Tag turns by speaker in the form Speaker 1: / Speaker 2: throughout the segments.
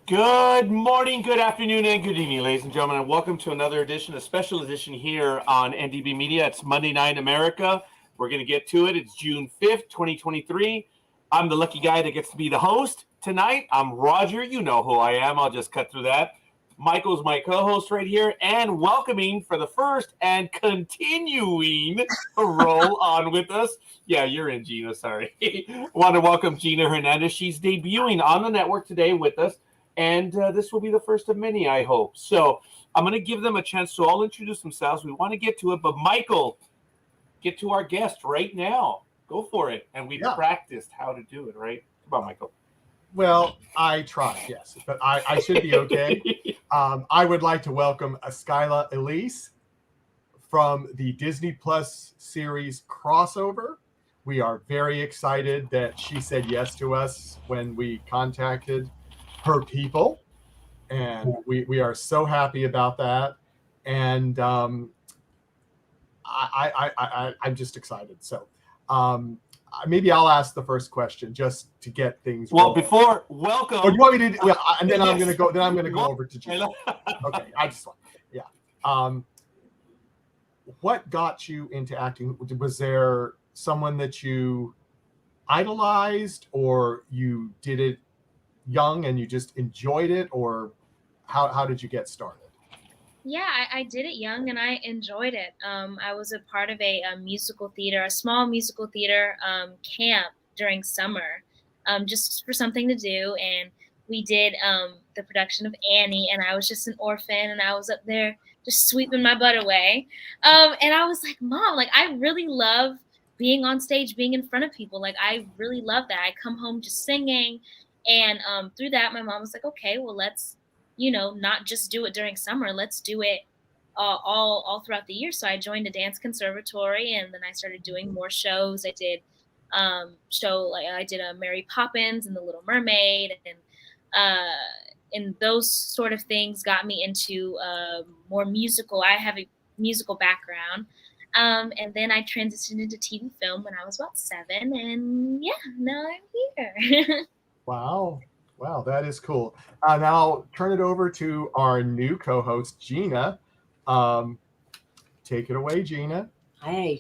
Speaker 1: Good morning, good afternoon, and good evening, ladies and gentlemen, and welcome to another edition, a special edition here on NDB Media. It's Monday Night America. We're going to get to it. It's June 5th, 2023. I'm the lucky guy that gets to be the host tonight. I'm Roger. You know who I am. I'll just cut through that. Michael's my co-host right here, and welcoming for the first and continuing to roll on with us. Yeah, you're in, Gina. Sorry. Want to welcome Gina Hernandez. She's debuting on the network today with us. And this will be the first of many, I hope. So I'm going to give them a chance to all introduce themselves. We want to get to it, but Michael, get to our guest right now. Go for it. And we practiced how to do it, right? Come on, Michael.
Speaker 2: Well, I tried, yes, but I should be okay. I would like to welcome Skyla I'Lece from the Disney Plus series Crossover. We are very excited that she said yes to us when we contacted her people, and we are so happy about that. And I'm just excited. So maybe I'll ask the first question just to get things.
Speaker 1: Well, before welcome.
Speaker 2: Or do you want me to? And then I'm gonna go. Then I'm gonna go over to Gina. Okay, I just want. Yeah. What got you into acting? Was there someone that you idolized, or you did it young and you just enjoyed it, or how did you get started?
Speaker 3: Yeah, I did it young and I enjoyed it. I was a part of a musical theater, a small musical theater camp during summer, just for something to do. And we did the production of Annie, and I was just an orphan, and I was up there just sweeping my butt away. And I was like, Mom, like, I really love being on stage, being in front of people. Like, I really love that. I come home just singing. And through that, my mom was like, okay, well, let's, not just do it during summer. Let's do it all throughout the year. So I joined a dance conservatory, and then I started doing more shows. I did I did a Mary Poppins and the Little Mermaid, and those sort of things got me into more musical. I have a musical background. And then I transitioned into TV film when I was about 7, and yeah, now I'm here.
Speaker 2: Wow, that is cool. Now I'll turn it over to our new co-host, Gina. Take it away, Gina.
Speaker 4: Hey,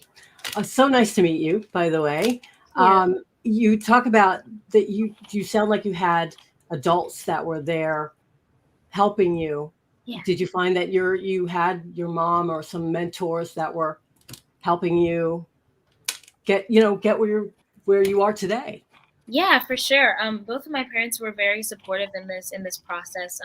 Speaker 4: so nice to meet you, by the way. Yeah. You talk about that you sound like you had adults that were there helping you.
Speaker 3: Yeah.
Speaker 4: Did you find that you had your mom or some mentors that were helping you get where you are today?
Speaker 3: Yeah, for sure. Both of my parents were very supportive in this process.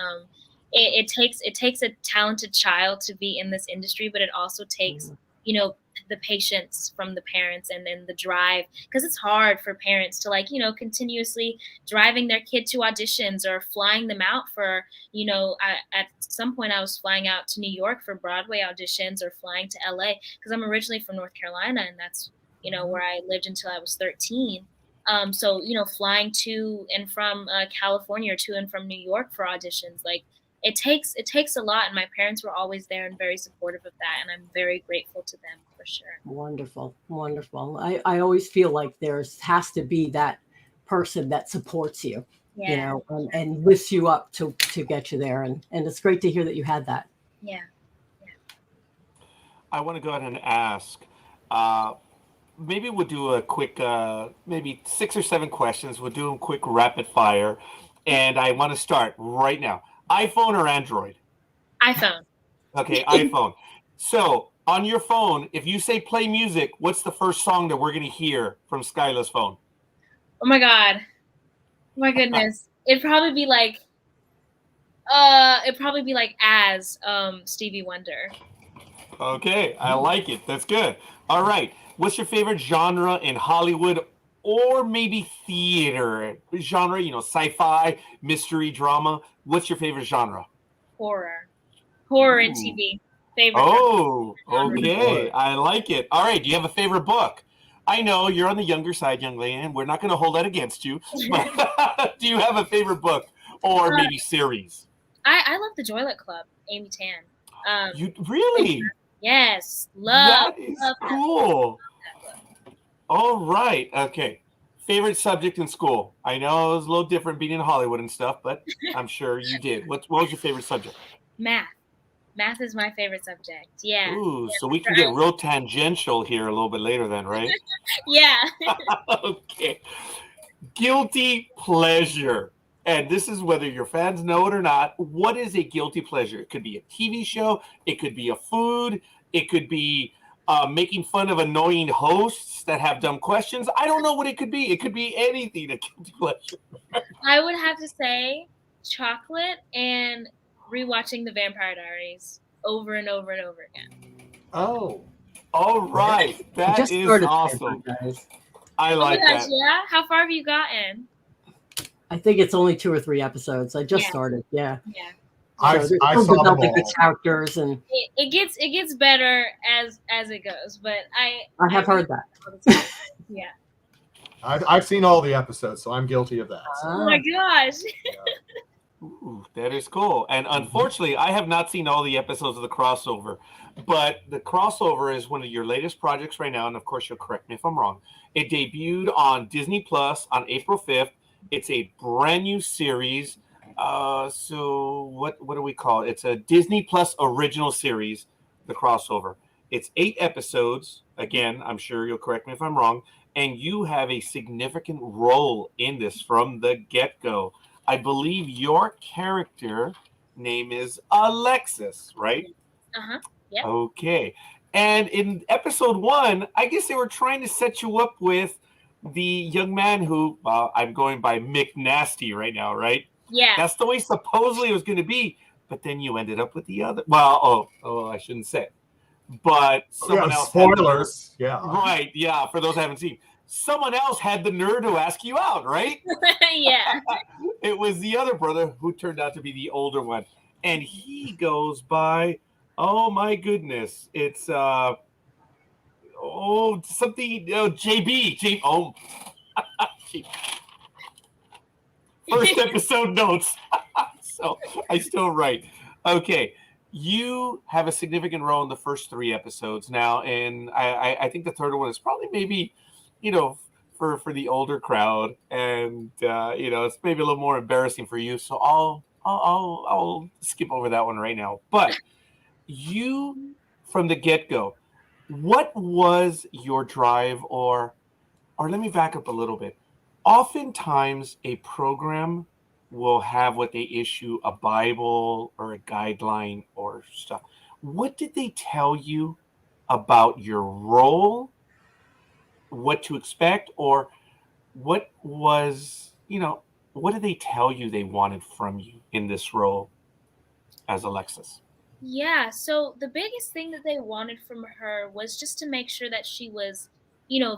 Speaker 3: It takes a talented child to be in this industry, but it also takes, the patience from the parents and then the drive, because it's hard for parents to continuously driving their kid to auditions or flying them out for, at some point I was flying out to New York for Broadway auditions or flying to LA because I'm originally from North Carolina, and that's, where I lived until I was 13. So, flying to and from California or to and from New York for auditions, it takes a lot. And my parents were always there and very supportive of that. And I'm very grateful to them for sure.
Speaker 4: Wonderful. Wonderful. I always feel like has to be that person that supports you, and lifts you up to get you there. And it's great to hear that you had that.
Speaker 3: Yeah.
Speaker 1: I want to go ahead and ask, maybe we'll do a quick, maybe 6 or 7 questions. We'll do a quick rapid fire. And I want to start right now. iPhone or Android?
Speaker 3: iPhone.
Speaker 1: Okay, iPhone. So on your phone, if you say play music, what's the first song that we're going to hear from Skyla's phone?
Speaker 3: Oh my God. Oh my goodness. It'd probably be like As Stevie Wonder.
Speaker 1: Okay, I like it. That's good. All right. What's your favorite genre in Hollywood or maybe theater? Genre, sci-fi, mystery, drama. What's your favorite genre?
Speaker 3: Horror in TV. Favorite.
Speaker 1: Oh, okay. I like it. All right. Do you have a favorite book? I know you're on the younger side, young lady, and we're not going to hold that against you. But do you have a favorite book or maybe series?
Speaker 3: I love The Joylet Club, Amy Tan.
Speaker 1: You really?
Speaker 3: Yes. Love.
Speaker 1: That is cool. All right. Okay. Favorite subject in school? I know it was a little different being in Hollywood and stuff, but I'm sure you did. What was your favorite subject?
Speaker 3: Math. Math is my favorite subject. Yeah.
Speaker 1: Ooh, so we can get real tangential here a little bit later then, right?
Speaker 3: Yeah.
Speaker 1: Okay. Guilty pleasure. And this is whether your fans know it or not. What is a guilty pleasure? It could be a TV show. It could be a food. It could be making fun of annoying hosts that have dumb questions. I don't know what it could be. It could be anything, a guilty pleasure.
Speaker 3: I would have to say chocolate and rewatching The Vampire Diaries over and over and over again.
Speaker 2: Oh,
Speaker 1: All right. That
Speaker 4: Just
Speaker 1: is
Speaker 4: started
Speaker 1: awesome.
Speaker 4: guys.
Speaker 1: I like
Speaker 3: gosh,
Speaker 1: that.
Speaker 3: yeah. How far have you gotten?
Speaker 4: I think it's only 2 or 3 episodes. I just started. Yeah.
Speaker 3: Yeah.
Speaker 2: I
Speaker 4: they're
Speaker 2: saw
Speaker 4: still
Speaker 2: them
Speaker 4: developing the
Speaker 2: all.
Speaker 4: characters, and
Speaker 3: It gets better as it goes, but
Speaker 4: I have heard that.
Speaker 3: Yeah.
Speaker 2: I've seen all the episodes, so I'm guilty of that.
Speaker 3: Oh my gosh.
Speaker 1: Ooh, that is cool. And unfortunately, I have not seen all the episodes of the crossover, but the crossover is one of your latest projects right now. And of course, you'll correct me if I'm wrong. It debuted on Disney Plus on April 5th. It's a brand new series. So what do we call it? It's a Disney Plus original series, the crossover. It's 8 episodes. Again, I'm sure you'll correct me if I'm wrong. And you have a significant role in this from the get-go. I believe your character name is Alexis, right?
Speaker 3: Uh-huh. Yep.
Speaker 1: Okay. And in episode 1, I guess they were trying to set you up with the young man who, I'm going by McNasty right now, right?
Speaker 3: Yeah.
Speaker 1: That's the way supposedly it was going to be. But then you ended up with the other. Well, I shouldn't say it. But someone else.
Speaker 2: Spoilers. Yeah.
Speaker 1: Right. Yeah. For those who haven't seen. Someone else had the nerve to ask you out, right?
Speaker 3: Yeah.
Speaker 1: It was the other brother who turned out to be the older one. And he goes by, oh my goodness. It's JB. First episode notes. So I still write. Okay. You have a significant role in the first 3 episodes now. And I think the third one is probably maybe, for the older crowd, and it's maybe a little more embarrassing for you. So I'll skip over that one right now. But you, from the get-go, what was your drive, or let me back up a little bit. Oftentimes, a program will have what they issue, a Bible or a guideline or stuff. What did they tell you about your role? What to expect, or what was, what did they tell you they wanted from you in this role as Alexis?
Speaker 3: Yeah, so the biggest thing that they wanted from her was just to make sure that she was,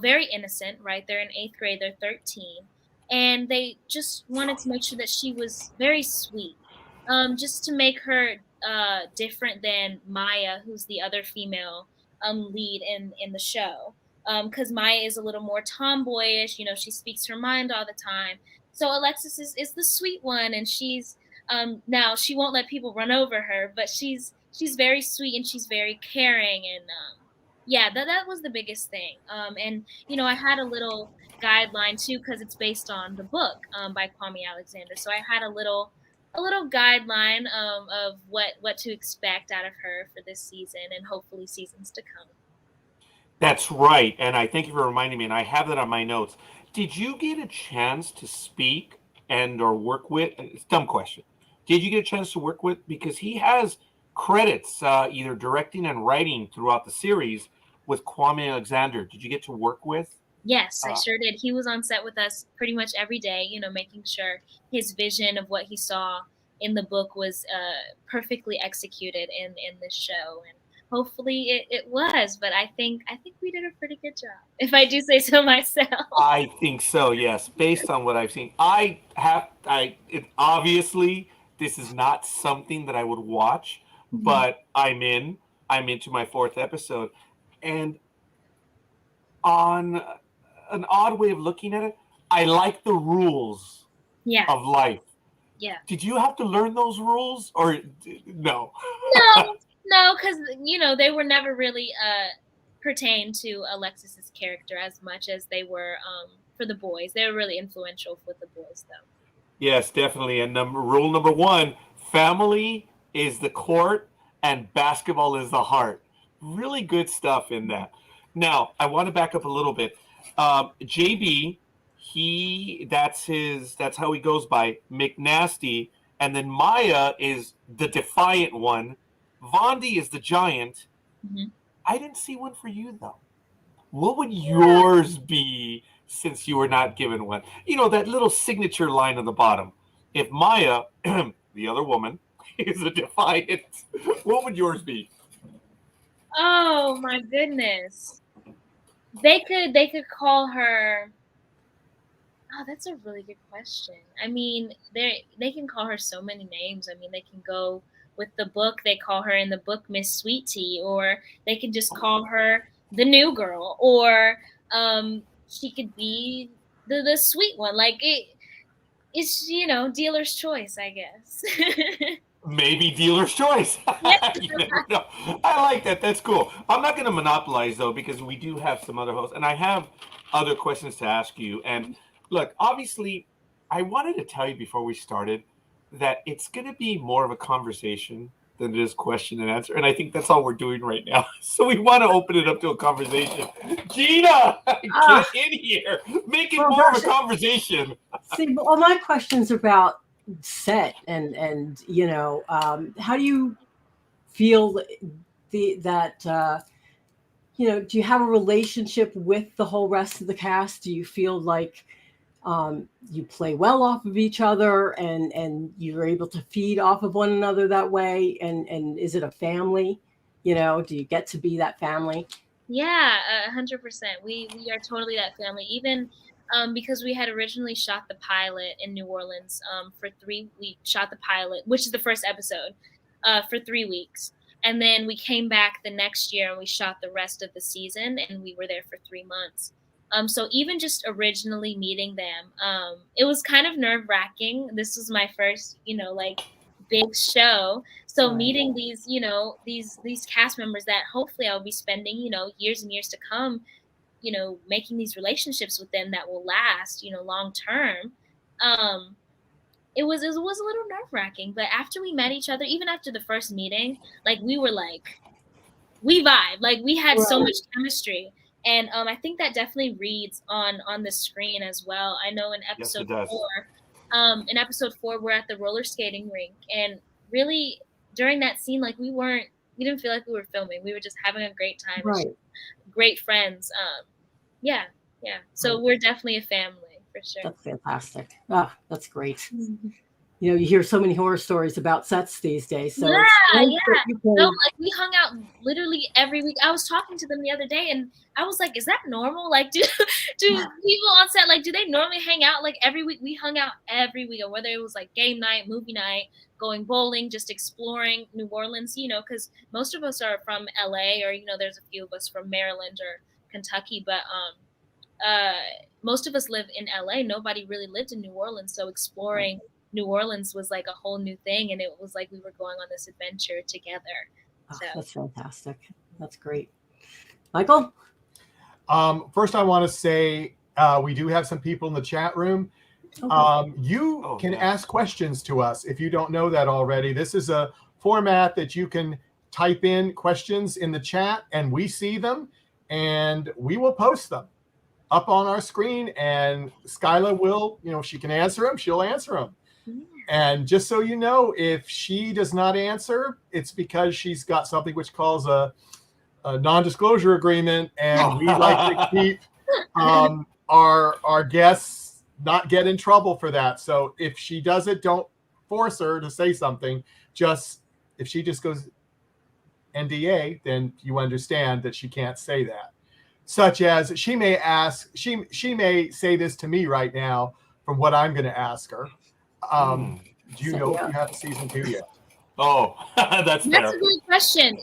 Speaker 3: very innocent, right? They're in 8th grade, they're 13. And they just wanted to make sure that she was very sweet. Just to make her different than Maya, who's the other female lead in the show. Because Maya is a little more tomboyish, she speaks her mind all the time. So Alexis is the sweet one, and she's now she won't let people run over her, but she's very sweet and she's very caring, and that was the biggest thing. And I had a little guideline too, because it's based on the book by Kwame Alexander. So I had a little guideline of what to expect out of her for this season and hopefully seasons to come.
Speaker 1: That's right. And I thank you for reminding me, and I have that on my notes. Did you get a chance to speak and or work with, it's a dumb question. Did you get a chance to work with, because he has credits either directing and writing throughout the series with Kwame Alexander. Did you get to work with?
Speaker 3: Yes, I sure did. He was on set with us pretty much every day, making sure his vision of what he saw in the book was perfectly executed in this show. And hopefully it was, but I think we did a pretty good job, if I do say so myself.
Speaker 1: I think so, yes. Based on what I've seen, obviously this is not something that I would watch, but I'm into my 4th episode, and on an odd way of looking at it, I like the rules of life.
Speaker 3: Yeah.
Speaker 1: Did you have to learn those rules, or no?
Speaker 3: No, because they were never really pertained to Alexis's character as much as they were for the boys. They're really influential for the boys, though.
Speaker 1: Yes, definitely. And rule number one, family is the court and basketball is the heart. Really good stuff in that. Now, I want to back up a little bit. JB, that's how he goes by, McNasty. And then Maya is the defiant one. Vondi is the giant.
Speaker 3: Mm-hmm.
Speaker 1: I didn't see one for you, though. What would yours be since you were not given one? You know, that little signature line on the bottom. If Maya, the other woman, is a defiant, what would yours be?
Speaker 3: Oh my goodness. They could call her. Oh, that's a really good question. I mean, they can call her so many names. I mean, they can go with the book. They call her in the book Miss Sweet Tea, or they can just call her the new girl, or she could be the sweet one. Like it's dealer's choice, I guess.
Speaker 1: Maybe dealer's choice. You never know. I like that. That's cool. I'm not going to monopolize, though, because we do have some other hosts, and I have other questions to ask you. And look, obviously, I wanted to tell you before we started that it's going to be more of a conversation than it is question and answer. And I think that's all we're doing right now. So we want to open it up to a conversation. Gina, get in here. Make it more of a conversation.
Speaker 4: See, all my questions about set and how do you feel that do you have a relationship with the whole rest of the cast? Do you feel like you play well off of each other and you're able to feed off of one another that way? And is it a family? Do you get to be that family?
Speaker 3: Yeah, 100%. We are totally that family. Even because we had originally shot the pilot in New Orleans for 3 weeks. Shot the pilot, which is the first episode, for 3 weeks. And then we came back the next year and we shot the rest of the season, and we were there for 3 months. So even just originally meeting them, it was kind of nerve-wracking. This was my first, big show. So meeting these, these cast members that hopefully I'll be spending, years and years to come, making these relationships with them that will last, long term. It was a little nerve-wracking, but after we met each other, even after the first meeting, we vibed, we had so much chemistry. And I think that definitely reads on the screen as well. I know in episode 4, we're at the roller skating rink, and really during that scene, we didn't feel like we were filming. We were just having a great time.
Speaker 4: Right.
Speaker 3: Great friends. Yeah. So we're definitely a family for sure.
Speaker 4: That's fantastic. Oh, that's great. Mm-hmm. You hear so many horror stories about sets these days. So
Speaker 3: yeah. No, we hung out literally every week. I was talking to them the other day, and I was like, "Is that normal? Do people on set do they normally hang out every week?" We hung out every week, or whether it was game night, movie night, going bowling, just exploring New Orleans. Because most of us are from LA, or there's a few of us from Maryland or Kentucky, but most of us live in LA. Nobody really lived in New Orleans, so exploring New Orleans was a whole new thing, and it was we were going on this adventure together. So.
Speaker 4: That's fantastic. That's great. Michael?
Speaker 2: First, I want to say we do have some people in the chat room. You can ask questions to us if you don't know that already. This is a format that you can type in questions in the chat, and we see them, and we will post them up on our screen, and Skyla will, if she can answer them, she'll answer them. And just so you know, if she does not answer, it's because she's got something which calls a non-disclosure agreement, and we like to keep our guests not get in trouble for that. So if she does it, don't force her to say something. If she just goes NDA, then you understand that she can't say that. Such as she may ask, she may say this to me right now from what I'm going to ask her. Do you know if you have season 2 yet?
Speaker 1: Oh, that's fair.
Speaker 3: That's a good question.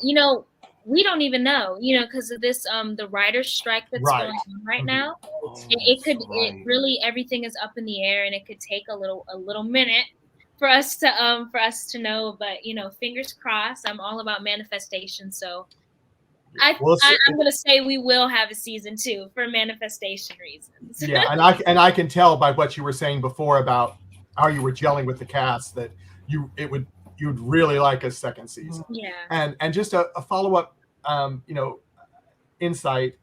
Speaker 3: We don't even know, because of this the writer's strike that's going on right now. It really, everything is up in the air, and it could take a little minute for us to know. But fingers crossed. I'm all about manifestation, so I'm going to say we will have a season 2 for manifestation reasons.
Speaker 2: Yeah, and I can tell by what you were saying before about how you were gelling with the cast that you'd really like a second season.
Speaker 3: Yeah.
Speaker 2: And just a follow up, insight.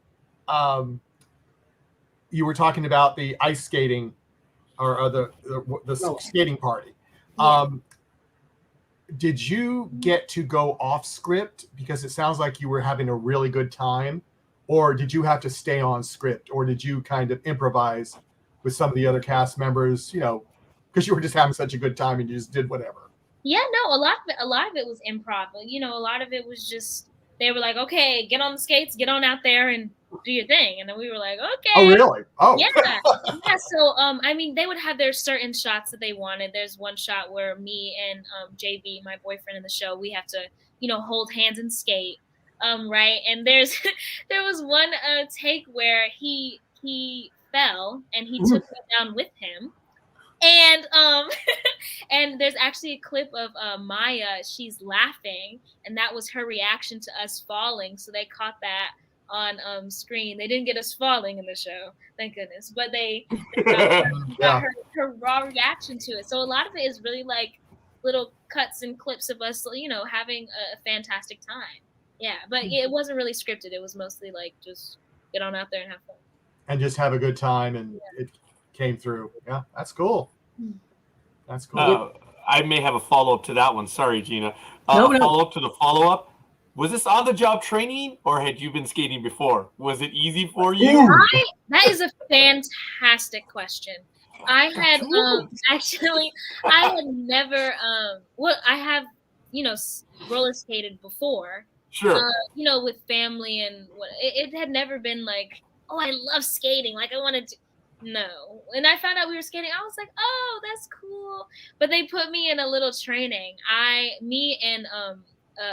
Speaker 2: You were talking about the ice skating or the skating party.
Speaker 3: Yeah.
Speaker 2: Did you get to go off script because it sounds like you were having a really good time, or did you have to stay on script, or did you kind of improvise with some of the other cast members, because you were just having such a good time and you just did whatever?
Speaker 3: Yeah, no, a lot of it was improv. A lot of it was just, they were like, okay, get on the skates, get on out there and do your thing. And then we were like, okay.
Speaker 2: Oh, really? Oh.
Speaker 3: Yeah. Yeah. So, they would have their certain shots that they wanted. There's one shot where me and JB, my boyfriend in the show, we have to, hold hands and skate. Right. And there was one take where he fell and he took me down with him. And and there's actually a clip of Maya. She's laughing, and that was her reaction to us falling. So they caught that on screen. They didn't get us falling in the show, thank goodness, but they got her raw reaction to it. So a lot of it is really like little cuts and clips of us, having a fantastic time. Yeah, but it wasn't really scripted. It was mostly like just get on out there and have fun.
Speaker 2: And just have a good time, and it came through. Yeah, that's cool. That's cool.
Speaker 1: I may have a follow-up to that one. Sorry, Gina.
Speaker 4: No.
Speaker 1: Follow-up to the follow-up. Was this on-the-job training, or had you been skating before? Was it easy for you?
Speaker 3: That is a fantastic question. I had I had never I have roller skated before.
Speaker 1: Sure.
Speaker 3: With family and it had never been like, oh, I love skating. Like I wanted to. No. And I found out we were skating. I was like, oh, that's cool. But they put me in a little training. Me and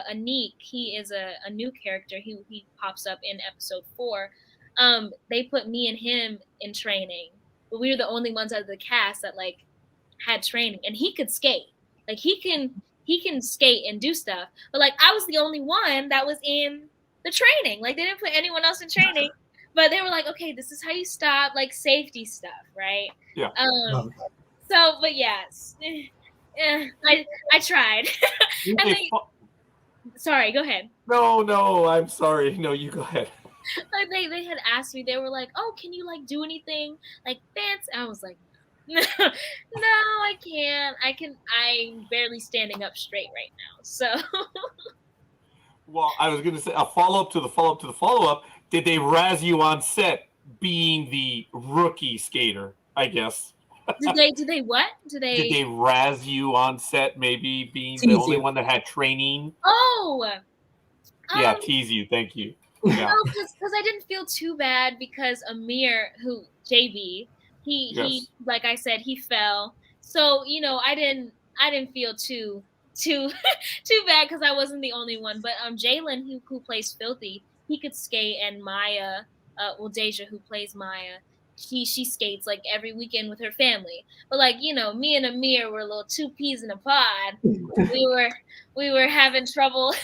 Speaker 3: Anik, he is a new character. He pops up in episode 4. They put me and him in training. But we were the only ones out of the cast that like had training. And he could skate. Like he can skate and do stuff. But like I was the only one that was in the training. Like they didn't put anyone else in training. But they were like, okay, this is how you stop, like safety stuff, right?
Speaker 1: Yeah.
Speaker 3: So, but yes, I tried. Sorry, go ahead.
Speaker 1: No, I'm sorry. No, you go ahead.
Speaker 3: Like they had asked me, they were like, oh, can you like do anything like dance? I was like, no, I can't. I'm barely standing up straight right now. So.
Speaker 1: Well, I was going to say a follow-up to the follow-up to the follow-up. Did they razz you on set being the rookie skater, I guess?
Speaker 3: Did they what? Did they
Speaker 1: razz you on set maybe being the only one that had training?
Speaker 3: Oh.
Speaker 1: Yeah, tease you. Thank you. Yeah.
Speaker 3: No, because I didn't feel too bad because Amir, who JB, he like I said, he fell. So, I didn't feel too bad because I wasn't the only one. But Jalen, who plays Filthy, he could skate, and Maya, Deja, who plays Maya, she skates like every weekend with her family. But like me and Amir were little two peas in a pod. we were having trouble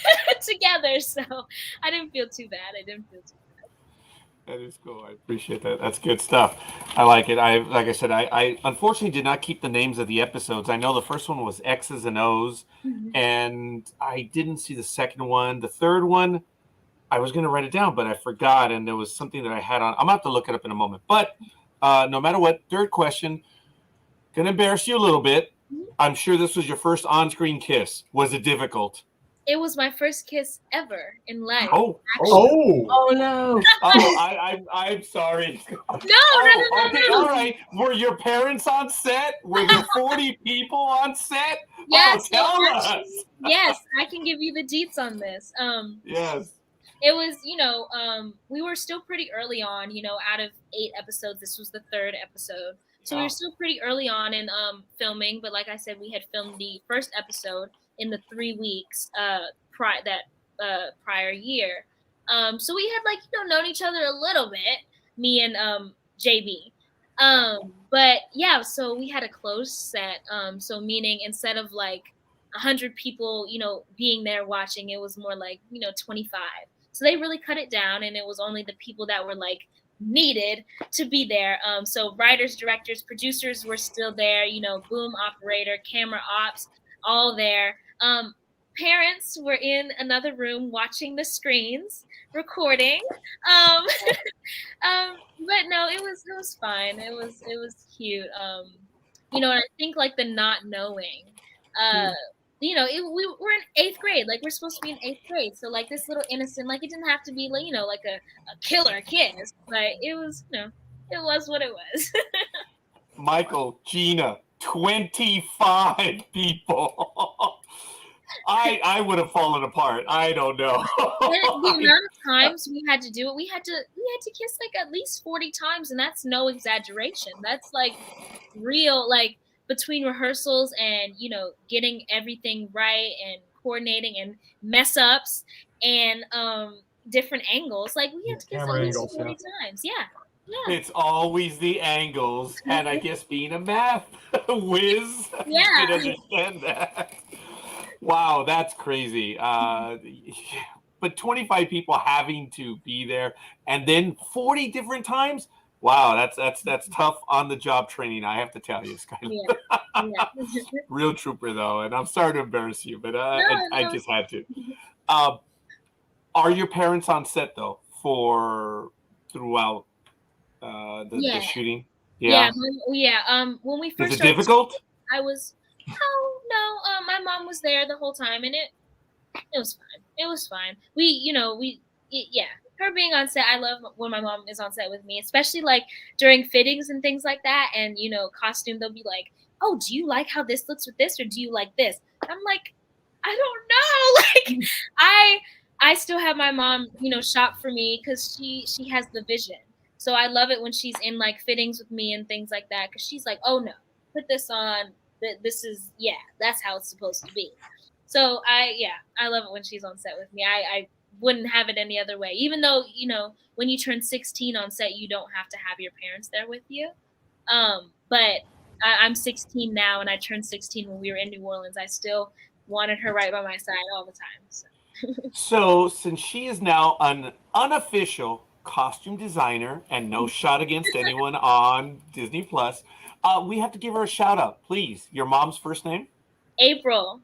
Speaker 3: together, so I didn't feel too bad.
Speaker 1: That is cool. I appreciate that. That's good stuff. I like it. Like I said, I unfortunately did not keep the names of the episodes. I know the first one was X's and O's, and I didn't see the second one. The third one, I was going to write it down, but I forgot, and there was something that I had on. I'm going to have to look it up in a moment. But no matter what, third question, going to embarrass you a little bit. I'm sure this was your first on-screen kiss. Was it difficult?
Speaker 3: It was my first kiss ever in life.
Speaker 2: Oh
Speaker 4: no!
Speaker 1: I'm sorry.
Speaker 3: No.
Speaker 1: Okay, all right. Were your parents on set? Were there 40 people on set?
Speaker 3: Yes.
Speaker 1: Tell us.
Speaker 3: Yes, I can give you the deets on this.
Speaker 1: Yes.
Speaker 3: It was, we were still pretty early on. Out of 8 episodes, this was the 3rd episode. So we were still pretty early on in filming. But like I said, we had filmed the first episode in the 3 weeks prior year. So we had known each other a little bit, me and JB. But yeah, so we had a closed set. So meaning instead of like 100 people, being there watching, it was more like 25. So they really cut it down, and it was only the people that were like needed to be there. So writers, directors, producers were still there, boom operator, camera ops, all there. Parents were in another room watching the screens, recording. Um, but no, it was fine. It was cute. And I think like the not knowing, we were in eighth grade. Like we're supposed to be in eighth grade, so like this little innocent, like it didn't have to be like like a killer kiss, but it was it was what it was.
Speaker 1: Michael, Gina, 25 people. I would have fallen apart. I don't know.
Speaker 3: The amount of times we had to do it, we had to kiss like at least 40 times, and that's no exaggeration. That's like real, like between rehearsals and getting everything right and coordinating and mess ups and different angles. Like we had to kiss at least 40 times. Yeah.
Speaker 1: It's always the angles, and I guess being a math whiz,
Speaker 3: Yeah.
Speaker 1: you can understand that. Wow, that's crazy. But 25 people having to be there, and then 40 different times. Wow, that's tough on the job training. I have to tell you, Skyla.
Speaker 3: Yeah.
Speaker 1: Real trooper though, and I'm sorry to embarrass you, but I just had to. Are your parents on set though throughout the shooting?
Speaker 3: Yeah. When we first started,
Speaker 1: difficult?
Speaker 3: I was no. My mom was there the whole time, and it was fine. It was fine. Her being on set, I love when my mom is on set with me, especially like during fittings and things like that. And costume, they'll be like, "Oh, do you like how this looks with this, or do you like this?" I'm like, I don't know. Like, I still have my mom, shop for me because she has the vision. So I love it when she's in like fittings with me and things like that, because she's like, "Oh no, put this on. This is that's how it's supposed to be." So I love it when she's on set with me. I wouldn't have it any other way. Even though when you turn 16 on set, you don't have to have your parents there with you. But I'm 16 now, and I turned 16 when we were in New Orleans. I still wanted her right by my side all the time.
Speaker 1: So since she is now an unofficial costume designer, and no shot against anyone on Disney Plus, we have to give her a shout out, please. Your mom's first name?
Speaker 3: April.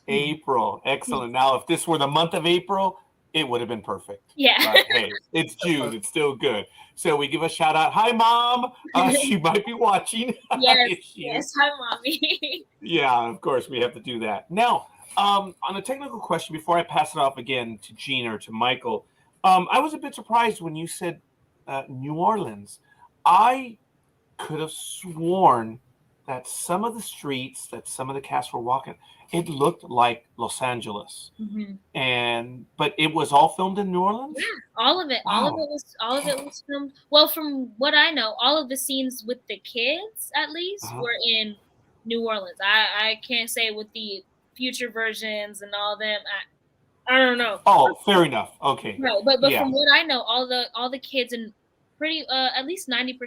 Speaker 1: April. Excellent. Now, if this were the month of April, it would have been perfect.
Speaker 3: Yeah.
Speaker 1: But hey, it's June. It's still good. So we give a shout out. Hi, Mom. She might be watching.
Speaker 3: Yes. Hi, Mommy.
Speaker 1: Yeah, of course, we have to do that. Now, on a technical question, before I pass it off again to Gina or to Michael, I was a bit surprised when you said New Orleans. I could have sworn that some of the streets that some of the cast were walking, it looked like Los Angeles.
Speaker 3: Mm-hmm.
Speaker 1: But it was all filmed in New Orleans?
Speaker 3: Yeah, all of it.
Speaker 1: Wow.
Speaker 3: All of it was filmed. Well, from what I know, all of the scenes with the kids, at least, were in New Orleans. I can't say with the future versions and all them. I don't know.
Speaker 1: Oh, fair enough. Okay.
Speaker 3: Right, but from what I know, all the kids and pretty at least 90%,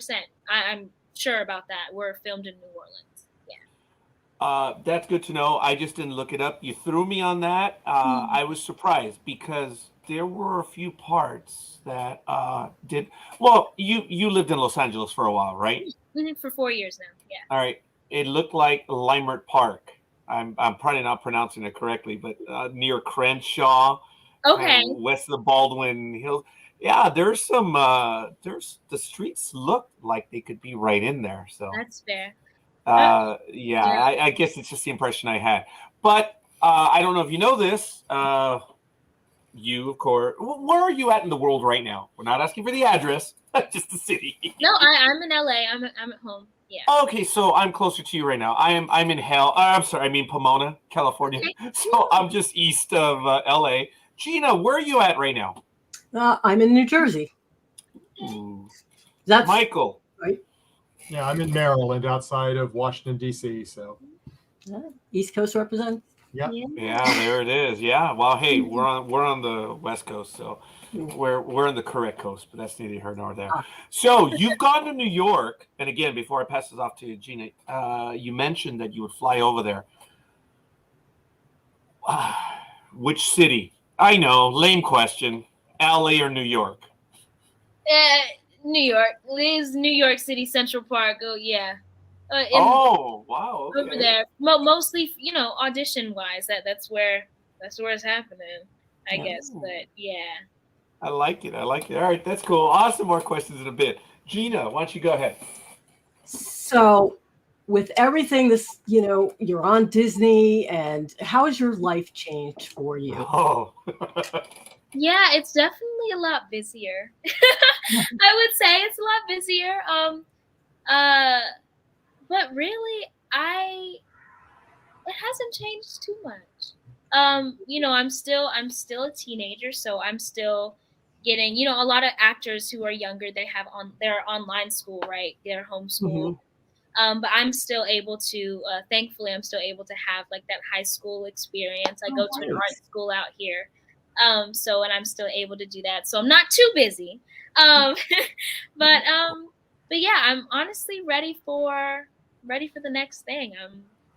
Speaker 3: I'm sure about that, were filmed in New Orleans.
Speaker 1: That's good to know. I just didn't look it up. You threw me on that. I was surprised because there were a few parts that did. Well, you lived in Los Angeles for a while, right?
Speaker 3: Mm-hmm, for 4 years now. Yeah.
Speaker 1: All right. It looked like Limert Park. I'm probably not pronouncing it correctly, but near Crenshaw.
Speaker 3: Okay.
Speaker 1: West of the Baldwin Hills. Yeah, there's some. The streets look like they could be right in there. So
Speaker 3: that's fair.
Speaker 1: I guess it's just the impression I had. But I don't know if you know this. You, of course. Where are you at in the world right now? We're not asking for the address, just the city.
Speaker 3: No, I'm in LA. I'm at home. Yeah.
Speaker 1: Okay, so I'm closer to you right now. I'm in Pomona, California. Okay. So I'm just east of LA. Gina, where are you at right now?
Speaker 4: I'm in New Jersey. That's
Speaker 1: Michael.
Speaker 4: Right.
Speaker 2: Yeah, I'm in Maryland, outside of Washington, D.C. So,
Speaker 4: East Coast represents.
Speaker 2: Yeah,
Speaker 1: there it is. Yeah. Well, hey, we're on the West Coast, so we're on the correct coast, but that's neither here nor there. So you've gone to New York, and again, before I pass this off to Gina, you mentioned that you would fly over there. Which city? I know, lame question. LA or New York?
Speaker 3: New York. Liz, New York City, Central Park. Oh yeah.
Speaker 1: Wow.
Speaker 3: Over
Speaker 1: Okay.
Speaker 3: there, mostly, audition wise. That's where it's happening, I
Speaker 4: Yeah.
Speaker 3: guess. But yeah.
Speaker 1: I like it. All right, that's cool. I'll ask some more questions in a bit. Gina, why don't you go ahead?
Speaker 4: So, with everything this, you're on Disney, and how has your life changed for you?
Speaker 1: Oh.
Speaker 3: Yeah, it's definitely a lot busier. I would say it's a lot busier. But really, it hasn't changed too much. I'm still a teenager, so I'm still getting, a lot of actors who are younger, they have their online school, right? They're homeschooled. But I'm still able to, thankfully, I'm still able to have like that high school experience. I go to an art school out here. And I'm still able to do that. So I'm not too busy. But yeah, I'm honestly ready for the next thing.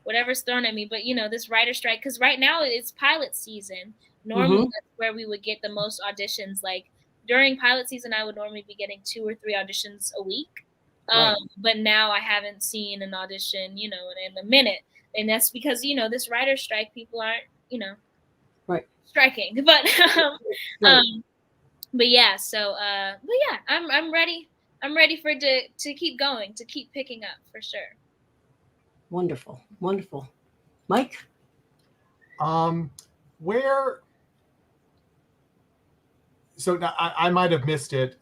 Speaker 3: Whatever's thrown at me. But this writer strike, because right now it's pilot season. Normally that's where we would get the most auditions. Like during pilot season, I would normally be getting 2 or 3 auditions a week.
Speaker 4: Right.
Speaker 3: But now I haven't seen an audition, in a minute. And that's because, this writer strike, people aren't,
Speaker 4: right,
Speaker 3: striking. But
Speaker 4: right.
Speaker 3: but yeah, I'm ready. I'm ready for it to keep going, to keep picking up for sure.
Speaker 4: Wonderful. Mike?
Speaker 2: So now I might have missed it.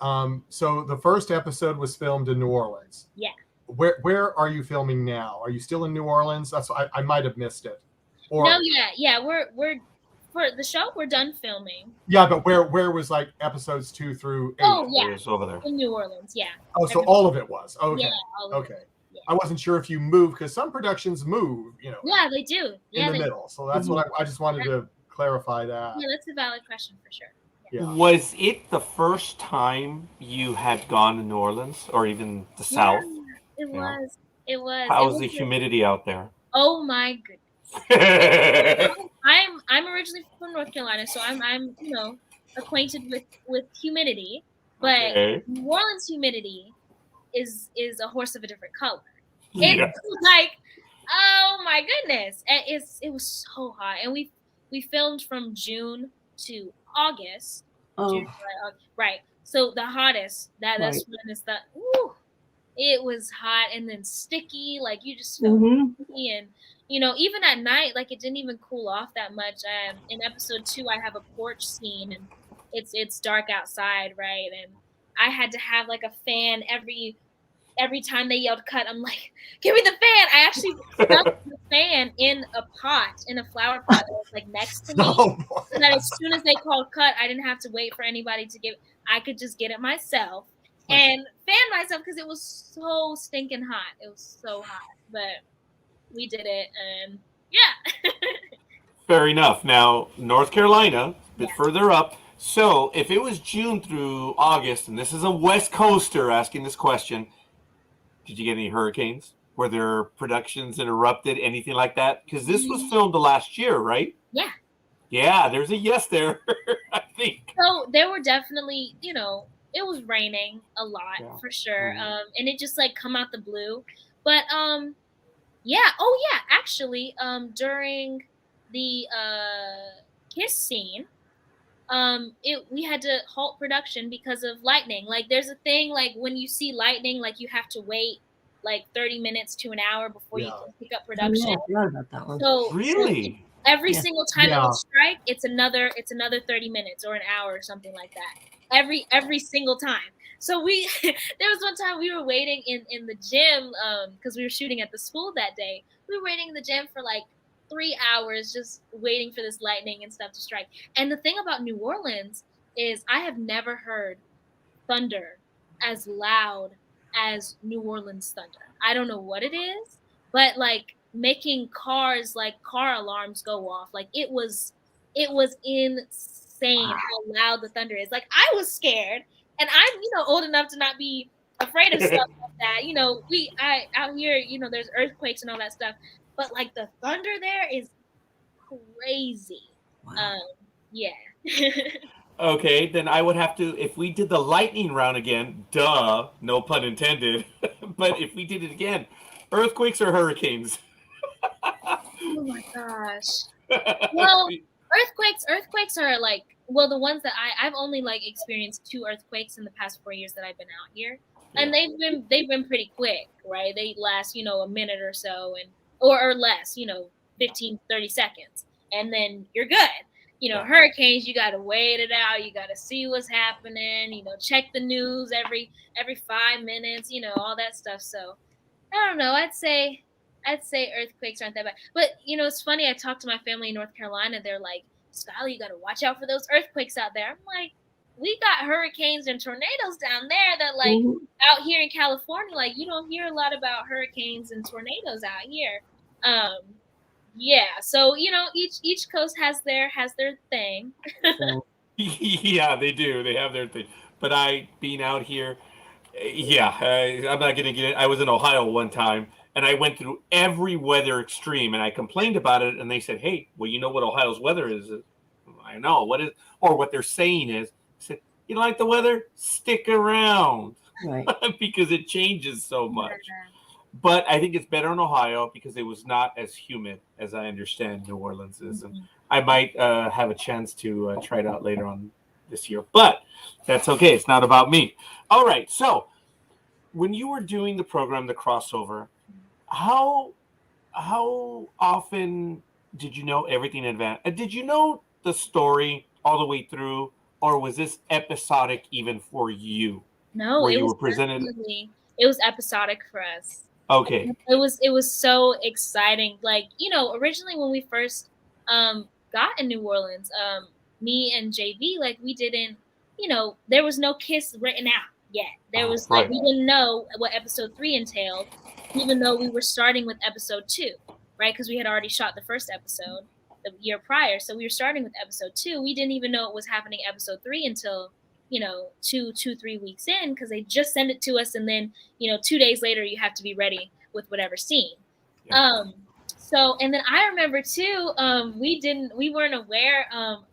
Speaker 2: So the first episode was filmed in New Orleans.
Speaker 3: Yeah.
Speaker 2: Where are you filming now? Are you still in New Orleans? That's I might have missed it. Or
Speaker 3: No, yeah. We're for the show. We're done filming.
Speaker 2: yeah, but where was like episodes 2 through 8?
Speaker 3: Oh yeah,
Speaker 1: It was over there.
Speaker 3: in New Orleans. Yeah.
Speaker 2: Oh, so all of it was okay.
Speaker 3: Yeah, all of
Speaker 2: Okay.
Speaker 3: it. Yeah.
Speaker 2: I wasn't sure if you moved because some productions move,
Speaker 3: Yeah, they do.
Speaker 2: in the middle. So that's what I just wanted to clarify that.
Speaker 3: Yeah, that's a valid question for sure.
Speaker 2: Yeah.
Speaker 1: Was it the first time you had gone to New Orleans or even the South?
Speaker 3: It was. It was.
Speaker 1: How was the humidity out there?
Speaker 3: Oh my goodness. I'm originally from North Carolina, so I'm acquainted with humidity, but
Speaker 1: Okay.
Speaker 3: New Orleans humidity is a horse of a different color.
Speaker 1: Yeah.
Speaker 3: It's like, oh my goodness, it was so hot, and we filmed from June to August.
Speaker 4: Oh.
Speaker 3: June, July, August, right. So the hottest that's
Speaker 4: Right.
Speaker 3: when it's it was hot and then sticky, like you just felt sticky, and even at night, like it didn't even cool off that much. In episode 2, I have a porch scene, and it's dark outside, right? And I had to have like a fan every time they yelled cut. I'm like, give me the fan. I actually stuck the fan in a pot, in a flower pot that was like next to me.
Speaker 2: Oh, boy.
Speaker 3: So that as soon as they called cut, I didn't have to wait for anybody to give. I could just get it myself and fan myself because it was so stinking hot. It was so hot, but we did it, and yeah.
Speaker 1: Fair enough. Now, North Carolina, a bit
Speaker 3: Yeah.
Speaker 1: further up. So, if it was June through August, and this is a West Coaster asking this question, did you get any hurricanes? Were there productions interrupted, anything like that? Because this was filmed the last year, right?
Speaker 3: Yeah.
Speaker 1: Yeah, there's a yes there, I think.
Speaker 3: So there were definitely, it was raining a lot for sure. And it just like come out the blue. But yeah. Oh yeah, actually, during the kiss scene, we had to halt production because of lightning. Like there's a thing like when you see lightning, like you have to wait like 30 minutes to an hour before you can pick up production.
Speaker 4: Yeah, I forgot about that one.
Speaker 3: So
Speaker 1: Really?
Speaker 3: every single time it would strike, it's another 30 minutes or an hour or something like that. Every single time. So there was one time we were waiting in the gym because we were shooting at the school that day. We were waiting in the gym for like 3 hours just waiting for this lightning and stuff to strike. And the thing about New Orleans is I have never heard thunder as loud as New Orleans thunder. I don't know what it is, but like making cars, like car alarms go off. Like it was insane how loud the thunder is. Like I was scared, and I'm old enough to not be afraid of stuff like that. Out here, there's earthquakes and all that stuff, but like the thunder there is crazy.
Speaker 4: Wow.
Speaker 3: Yeah.
Speaker 1: Okay, then I would have to, if we did the lightning round again, duh, no pun intended. But if we did it again, earthquakes or hurricanes?
Speaker 3: Oh my gosh. Well, earthquakes are like, well, the ones that I've only like experienced 2 earthquakes in the past 4 years that I've been out here, and they've been pretty quick, right? They last, a minute or so, and or less, 15, 30 seconds, and then you're good.
Speaker 1: Yeah.
Speaker 3: Hurricanes, you got to wait it out, you got to see what's happening, check the news every 5 minutes, all that stuff. So I don't know. I'd say earthquakes aren't that bad. But it's funny. I talked to my family in North Carolina. They're like, "Skyla, you got to watch out for those earthquakes out there." I'm like, "We got hurricanes and tornadoes down there that like
Speaker 4: Mhm.
Speaker 3: out here in California, like you don't hear a lot about hurricanes and tornadoes out here." Yeah. So each coast has their thing.
Speaker 4: So,
Speaker 1: Yeah, they do. They have their thing. But being out here, yeah, I'm not going to get it. I was in Ohio one time, and I went through every weather extreme, and I complained about it, and they said, "Hey, well, you know what Ohio's weather is?" I know what is, or what they're saying is, I said, "You don't like the weather? Stick around,"
Speaker 4: right.
Speaker 1: because it changes so much.
Speaker 3: Yeah.
Speaker 1: But I think it's better in Ohio because it was not as humid as I understand New Orleans is, and I might have a chance to try it out later on this year. But that's okay. It's not about me. All right. So when you were doing the program, the crossover, how often did you know everything in advance? Did you know the story all the way through, or was this episodic even for you,
Speaker 3: No,
Speaker 1: where
Speaker 3: it
Speaker 1: you
Speaker 3: was
Speaker 1: were presented?
Speaker 3: definitely it was episodic for us.
Speaker 1: Okay.
Speaker 3: It was so exciting. Like, originally when we first got in New Orleans, me and JV, like we didn't, there was no kiss written out yet. There was like
Speaker 1: Right.
Speaker 3: we didn't know what episode 3 entailed, even though we were starting with episode 2, right? Because we had already shot the first episode the year prior. So we were starting with episode 2. We didn't even know it was happening episode 3 until 2, 3 weeks in, because they just send it to us, and then 2 days later you have to be ready with whatever scene.
Speaker 1: Yeah.
Speaker 3: So, and then I remember too, we weren't aware of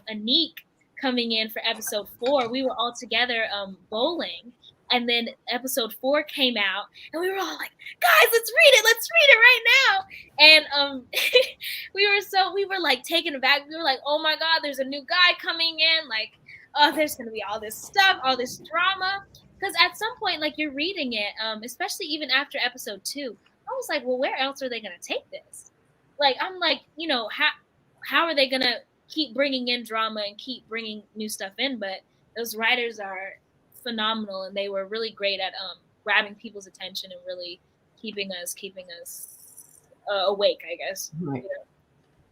Speaker 3: Anik coming in for episode 4. We were all together bowling, and then episode 4 came out, and we were all like, "Guys, let's read it right now!" And we were like taken aback. We were like, "Oh my God, there's a new guy coming in!" Like, oh, there's gonna be all this stuff, all this drama. Because at some point, like you're reading it, especially even after episode 2, I was like, well, where else are they gonna take this? Like, I'm like, how are they gonna keep bringing in drama and keep bringing new stuff in? But those writers are phenomenal, and they were really great at grabbing people's attention and really keeping us awake, I guess.
Speaker 4: Right.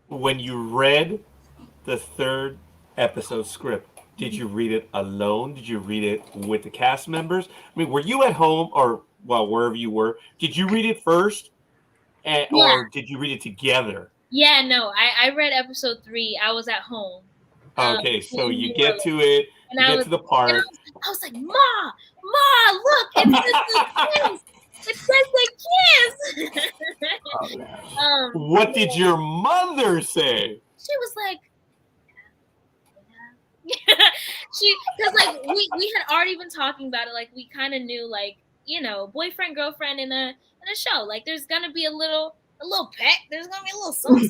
Speaker 1: When you read the 3rd episode script, did you read it alone? Did you read it with the cast members? I mean, were you at home or wherever you were? Did you read it first, or did you read it together?
Speaker 3: Yeah, no, I read episode 3. I was at home.
Speaker 1: Okay, so you get to it,
Speaker 3: and
Speaker 1: you
Speaker 3: I
Speaker 1: get
Speaker 3: was,
Speaker 1: to the part.
Speaker 3: and I was like, Ma, look, it says the kiss. It says the kiss.
Speaker 1: What did your mother say?
Speaker 3: She was like, because like we had already been talking about it. Like we kind of knew, like, boyfriend girlfriend in a show. Like there's gonna be a little peck. There's gonna be a little something.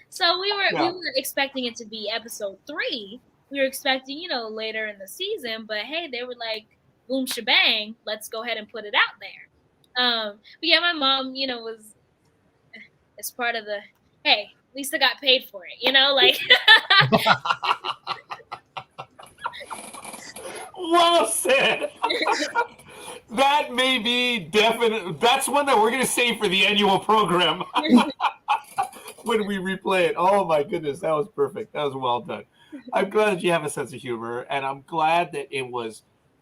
Speaker 3: So we were expecting it to be episode 3. We were expecting later in the season, but hey, they were like, boom shebang, let's go ahead and put it out there. But yeah, my mom was as part of the, hey, at least I got paid for it, like.
Speaker 1: Well said. That may be definite. That's one that we're going to save for the annual program when we replay it. Oh my goodness, that was perfect. That was well done. I'm glad that you have a sense of humor, and I'm glad that it was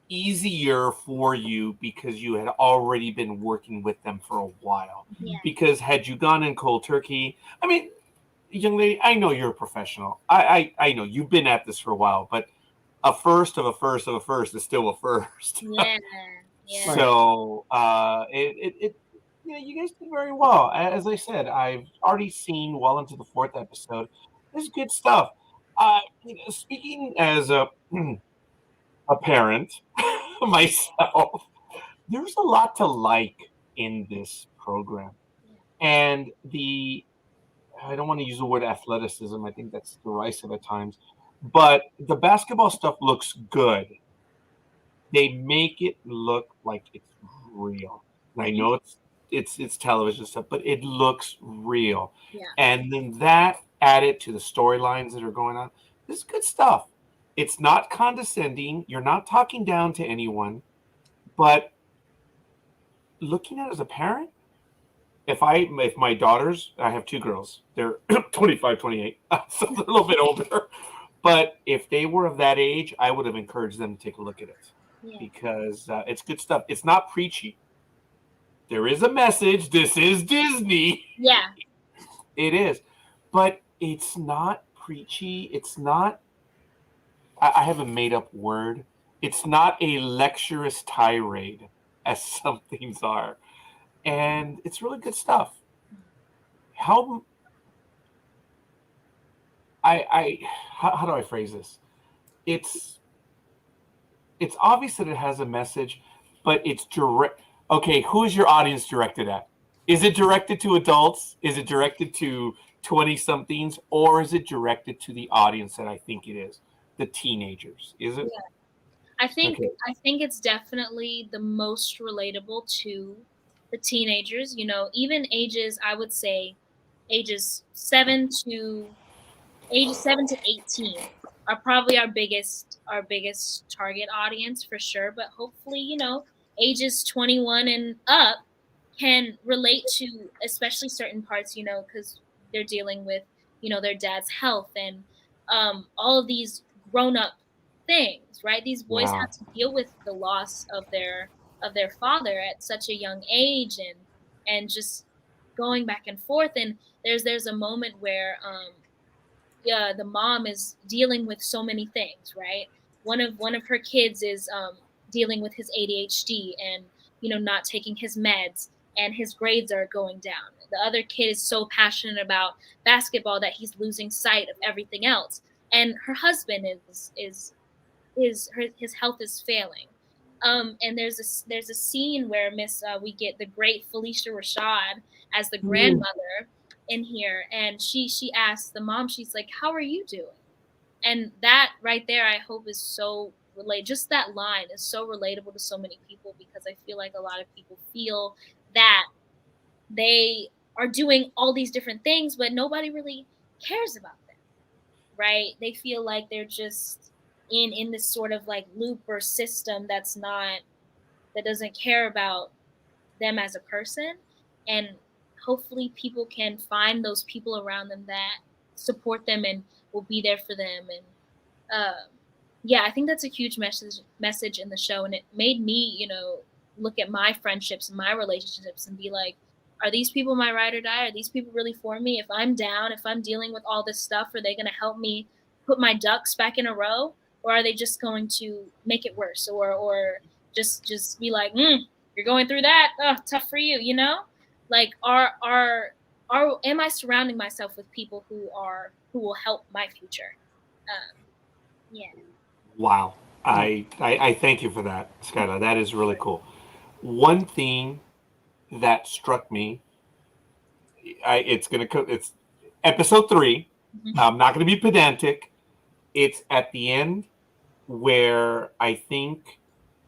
Speaker 1: easier for you because you had already been working with them for a while.
Speaker 3: Yeah.
Speaker 1: Because had you gone in cold turkey, I mean, young lady, I know you're a professional. I know you've been at this for a while, but a first of a first of a first is still a first.
Speaker 3: Yeah.
Speaker 1: So you guys did very well. As I said, I've already seen well into the 4th episode. This is good stuff. speaking as a parent myself, there's a lot to like in this program. And I don't want to use the word athleticism. I think that's derisive at times. But the basketball stuff looks good. They make it look like it's real. And I know it's television stuff, but it looks real.
Speaker 3: Yeah.
Speaker 1: And then that added to the storylines that are going on. This is good stuff. It's not condescending. You're not talking down to anyone. But looking at it as a parent, if my daughters, I have two girls, they're 25, 28, so they're a little bit older. But if they were of that age, I would have encouraged them to take a look at it.
Speaker 3: Yeah.
Speaker 1: Because it's good stuff. It's not preachy. There is a message. This is Disney.
Speaker 3: Yeah.
Speaker 1: It is. But it's not preachy. It's not, I have a made up word. It's not a lecturous tirade as some things are. And it's really good stuff. How do I phrase this? It's obvious that it has a message, but it's direct. Okay, who is your audience directed at? Is it directed to adults? Is it directed to 20-somethings? Or is it directed to the audience that I think it is? The teenagers, is it?
Speaker 3: Yeah. I think it's definitely the most relatable to the teenagers, even ages, I would say ages 7 to 18 are probably our biggest target audience for sure, but hopefully, ages 21 and up can relate to especially certain parts, because they're dealing with, their dad's health and all of these grown-up things, right? These boys
Speaker 1: Wow.
Speaker 3: have to deal with the loss of their father at such a young age, and just going back and forth. And there's a moment where the mom is dealing with so many things, right? One of her kids is dealing with his ADHD and not taking his meds, and his grades are going down. The other kid is so passionate about basketball that he's losing sight of everything else. And her husband his health is failing. And there's a scene where we get the great Felicia Rashad as the grandmother in here, and she asks the mom, she's like, "How are you doing?" And that right there, I hope, is so just that line is so relatable to so many people, because I feel like a lot of people feel that they are doing all these different things, but nobody really cares about them, right? They feel like they're just in this sort of like loop or system that doesn't care about them as a person. And hopefully people can find those people around them that support them and will be there for them. And I think that's a huge message in the show. And it made me, look at my friendships and my relationships and be like, are these people my ride or die? Are these people really for me? If I'm down, if I'm dealing with all this stuff, are they going to help me put my ducks back in a row? Or are they just going to make it worse? Or just be like, you're going through that? Oh, tough for you, Like, am I surrounding myself with people who will help my future? Yeah.
Speaker 1: Wow. I thank you for that, Skyla. That is really cool. One thing that struck me, it's episode 3.
Speaker 3: Mm-hmm.
Speaker 1: I'm not going to be pedantic. It's at the end where I think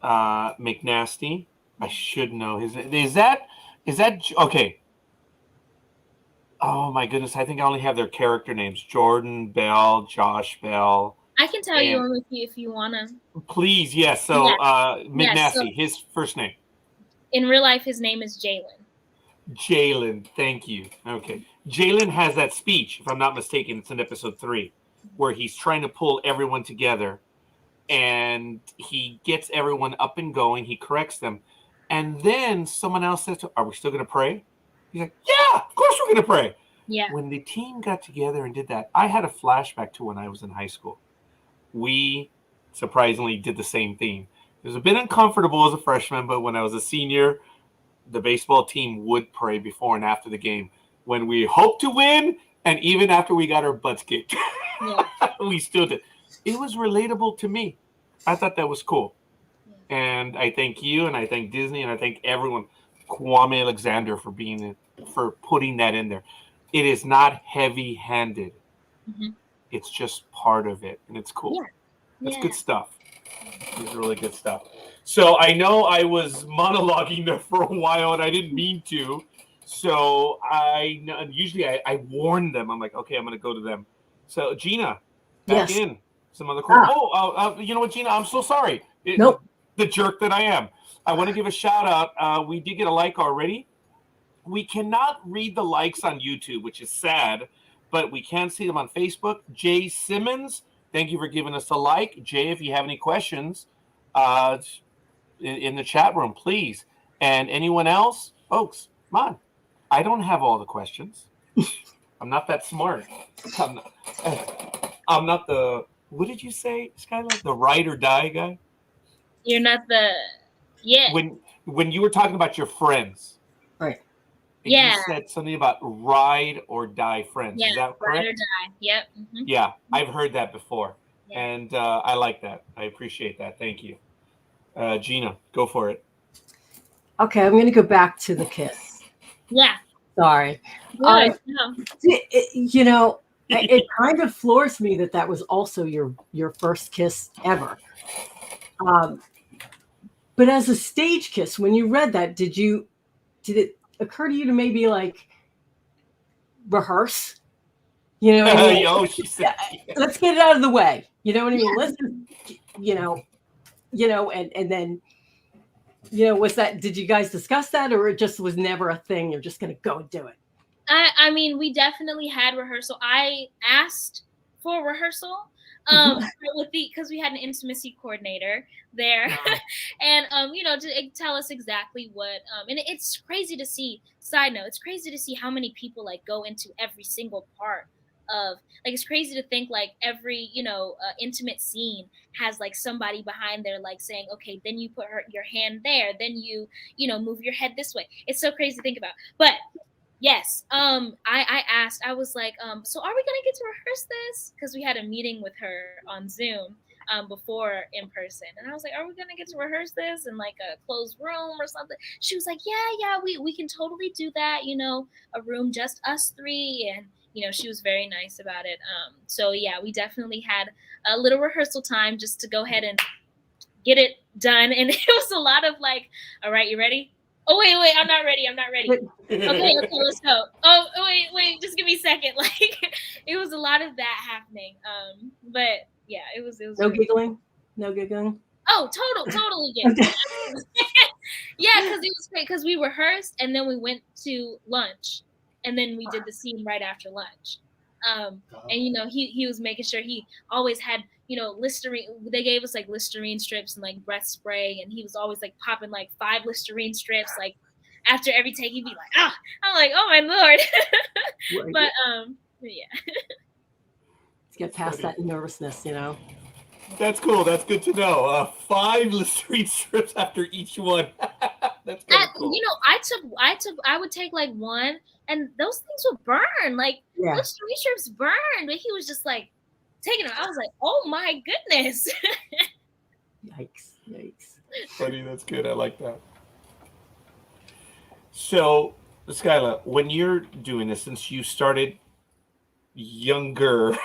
Speaker 1: McNasty, I should know his name. Is that okay? Oh my goodness, I think I only have their character names: Jordan Bell, Josh Bell.
Speaker 3: I can tell you if you wanna.
Speaker 1: Please, yes. So McNasty, his first name.
Speaker 3: In real life, his name is Jalen.
Speaker 1: Jalen, thank you. Okay, Jalen has that speech, if I'm not mistaken. It's in episode 3, where he's trying to pull everyone together, and he gets everyone up and going. He corrects them, and then someone else says, "Are we still going to pray?" He's like, "Yeah, of course we're going to pray."
Speaker 3: Yeah.
Speaker 1: When the team got together and did that, I had a flashback to when I was in high school. We surprisingly did the same thing. It was a bit uncomfortable as a freshman, but when I was a senior, the baseball team would pray before and after the game when we hoped to win, and even after we got our butts kicked.
Speaker 3: Yeah.
Speaker 1: We still did. It was relatable to me. I thought that was cool. And I thank you, and I thank Disney, and I thank everyone, Kwame Alexander, for putting that in there. It is not heavy-handed.
Speaker 3: Mm-hmm.
Speaker 1: It's just part of it, and it's cool.
Speaker 3: Yeah.
Speaker 1: It's good stuff. It's really good stuff. So I know I was monologuing there for a while, and I didn't mean to. So usually I warn them. I'm like, okay, I'm going to go to them. So Gina, back
Speaker 4: Yes.
Speaker 1: in. Some other cool. You know what, Gina? I'm so sorry.
Speaker 4: Nope.
Speaker 1: The jerk that I am. I want to give a shout out. We did get a like already. We cannot read the likes on YouTube, which is sad, but we can see them on Facebook. Jay Simmons, thank you for giving us a like. Jay, if you have any questions in the chat room, please. And anyone else, folks, come on. I don't have all the questions. I'm not that smart. I'm not the, what did you say, Skyla? The ride or die guy?
Speaker 3: You're not the, yeah.
Speaker 1: When you were talking about your friends.
Speaker 4: Right.
Speaker 1: You said something about ride or die friends.
Speaker 3: Yeah,
Speaker 1: is that correct?
Speaker 3: Ride or die. Yep. Mm-hmm.
Speaker 1: Yeah, I've heard that before. Yeah. And I like that. I appreciate that. Thank you. Gina, go for it.
Speaker 4: Okay, I'm going to go back to the kiss.
Speaker 3: Yeah.
Speaker 4: Sorry.
Speaker 3: No.
Speaker 4: You know, it kind of floors me that was also your first kiss ever. But as a stage kiss, when you read that, did it occur to you to maybe like rehearse? You know what I mean?
Speaker 1: She said,
Speaker 4: let's get it out of the way. You know what I mean? Let's just, you know, and then, you know, did you guys discuss that, or it just was never a thing? You're just going to go and do it.
Speaker 3: I mean, we definitely had rehearsal. I asked for rehearsal because we had an intimacy coordinator there, and you know, to tell us exactly what. And it's crazy to see. Side note, it's crazy to see how many people like go into every single part of, like, it's crazy to think like every, you know, intimate scene has like somebody behind there like saying, okay, then you put your hand there, then you know, move your head this way. It's so crazy to think about. But yes, I asked, I was like, so are we gonna get to rehearse this? Because we had a meeting with her on Zoom before in person, and I was like, are we gonna get to rehearse this in like a closed room or something? She was like, yeah, we can totally do that, you know, a room just us three. And you know, she was very nice about it. So yeah, we definitely had a little rehearsal time just to go ahead and get it done. And it was a lot of like, all right, you ready? Oh, wait, I'm not ready. Okay, let's go. Oh, wait, just give me a second. Like, it was a lot of that happening. But yeah, it was
Speaker 4: no giggling? No giggling?
Speaker 3: Oh, totally giggling. Yeah, because it was great, because we rehearsed and then we went to lunch and then we did the scene right after lunch. And you know, he was making sure he always had, you know, Listerine. They gave us like Listerine strips and like breath spray, and he was always like popping like 5 Listerine strips like after every take. He'd be like, ah, I'm like, oh my Lord. But yeah.
Speaker 4: Let's get past that nervousness, you know.
Speaker 1: That's cool. That's good to know. 5 Listerine strips after each one. That's kind of cool.
Speaker 3: You know, I would take like one, and those things would burn. Like Listerine strips burned, but he was just like taking them. I was like, oh my goodness.
Speaker 4: Yikes.
Speaker 1: Funny, that's good. I like that. So, Skyla, when you're doing this, since you started younger,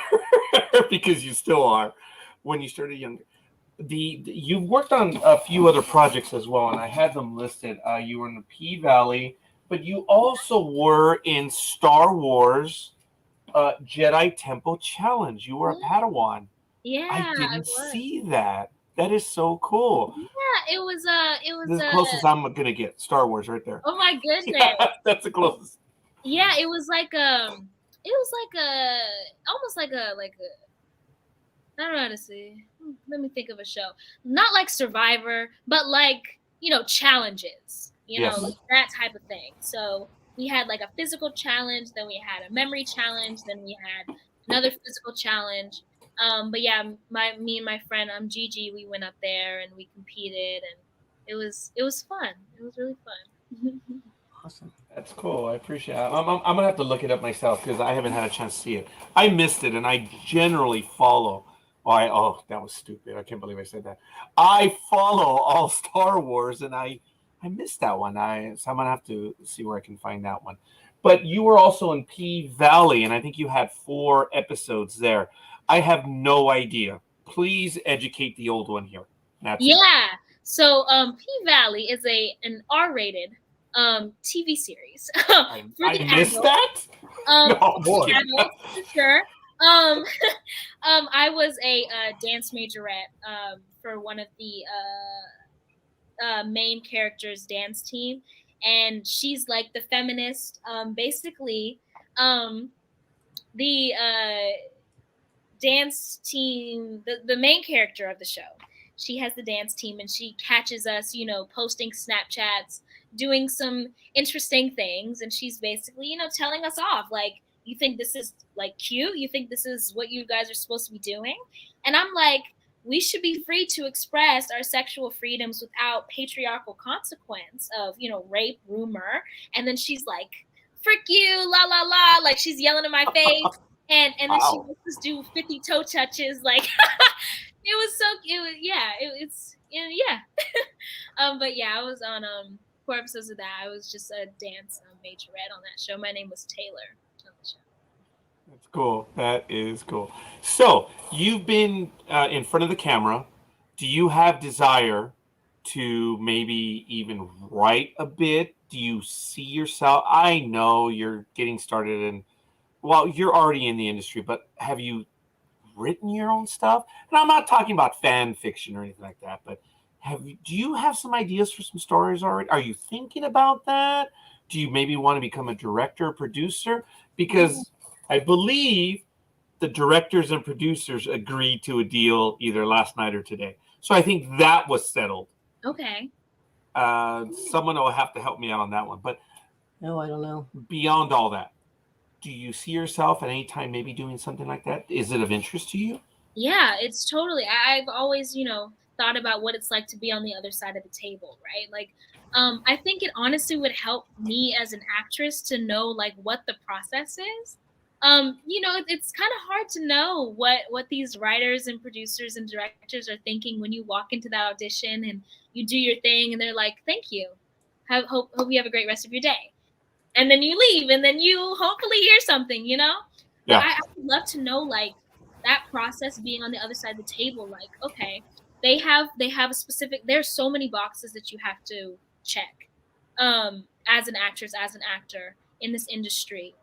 Speaker 1: because you still are, when you started younger, you've worked on a few other projects as well, and I had them listed. You were in the P-Valley, but you also were in Star Wars Jedi Temple Challenge. You were a Padawan.
Speaker 3: Yeah,
Speaker 1: I didn't see that. That is so cool.
Speaker 3: Yeah, it was
Speaker 1: the closest I'm gonna get. Star Wars right there.
Speaker 3: Oh my goodness.
Speaker 1: That's the closest.
Speaker 3: Yeah, it was like almost like a I don't know how to say. Let me think of a show. Not like Survivor, but like, you know, challenges. You know, like that type of thing. So we had like a physical challenge, then we had a memory challenge, then we had another physical challenge. But yeah, me and my friend Gigi, we went up there and we competed, and it was fun. It was really fun.
Speaker 4: Awesome.
Speaker 1: That's cool. I appreciate it. I'm gonna have to look it up myself because I haven't had a chance to see it. I missed it, and I generally follow. Oh, that was stupid. I can't believe I said that. I follow all Star Wars, and I missed that one. So I'm gonna have to see where I can find that one. But you were also in P Valley, and I think you had 4 episodes there. I have no idea. Please educate the old one here. That's it.
Speaker 3: Yeah. So P Valley is an R-rated TV series
Speaker 1: I
Speaker 3: for the
Speaker 1: missed
Speaker 3: adults.
Speaker 1: that. No, I'm just
Speaker 2: boy.
Speaker 1: kidding.
Speaker 3: Adults, for sure. I was a dance majorette for one of the main characters' dance team, and she's like the feminist. Basically, the dance team, the main character of the show, she has the dance team, and she catches us, posting Snapchats, doing some interesting things, and she's basically, telling us off, like, you think this is like cute? You think this is what you guys are supposed to be doing? And I'm like, we should be free to express our sexual freedoms without patriarchal consequence of, rape, rumor. And then she's like, frick you, la la la, like she's yelling in my face. And then she
Speaker 1: Wow.
Speaker 3: makes us do 50 toe touches, like it was so yeah. But yeah, I was on 4 episodes of that. I was just a dance majorette on that show. My name was Taylor on the show.
Speaker 1: That's cool. That is cool. So you've been in front of the camera. Do you have desire to maybe even write a bit? Do you see yourself? I know you're getting started in, well, you're already in the industry, but have you written your own stuff? And I'm not talking about fan fiction or anything like that, but do you have some ideas for some stories already? Are you thinking about that? Do you maybe want to become a director or producer? Because I believe the directors and producers agreed to a deal either last night or today. So I think that was settled.
Speaker 3: Okay.
Speaker 1: Someone will have to help me out on that one. But
Speaker 4: No, I don't know.
Speaker 1: beyond all that, do you see yourself at any time maybe doing something like that? Is it of interest to you?
Speaker 3: Yeah, it's totally. I've always, thought about what it's like to be on the other side of the table, right? Like, I think it honestly would help me as an actress to know like what the process is. It's kind of hard to know what these writers and producers and directors are thinking when you walk into that audition and you do your thing and they're like, "Thank you. Hope you have a great rest of your day." And then you leave and then you hopefully hear something,
Speaker 1: Yeah.
Speaker 3: But I would love to know like that process being on the other side of the table, like, okay, they have a specific, there's so many boxes that you have to check as an actress, as an actor in this industry.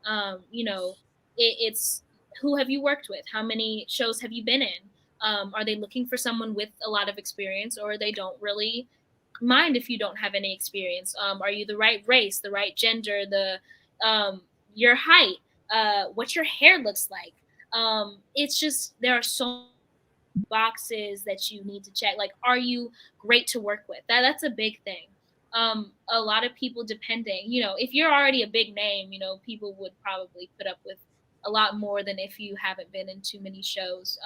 Speaker 3: It's who have you worked with? How many shows have you been in? Are they looking for someone with a lot of experience, or they don't really mind if you don't have any experience? Are you the right race, the right gender, your height, what your hair looks like? It's just there are so boxes that you need to check. Like, are you great to work with? That's a big thing. A lot of people, depending, if you're already a big name, people would probably put up with a lot more than if you haven't been in too many shows.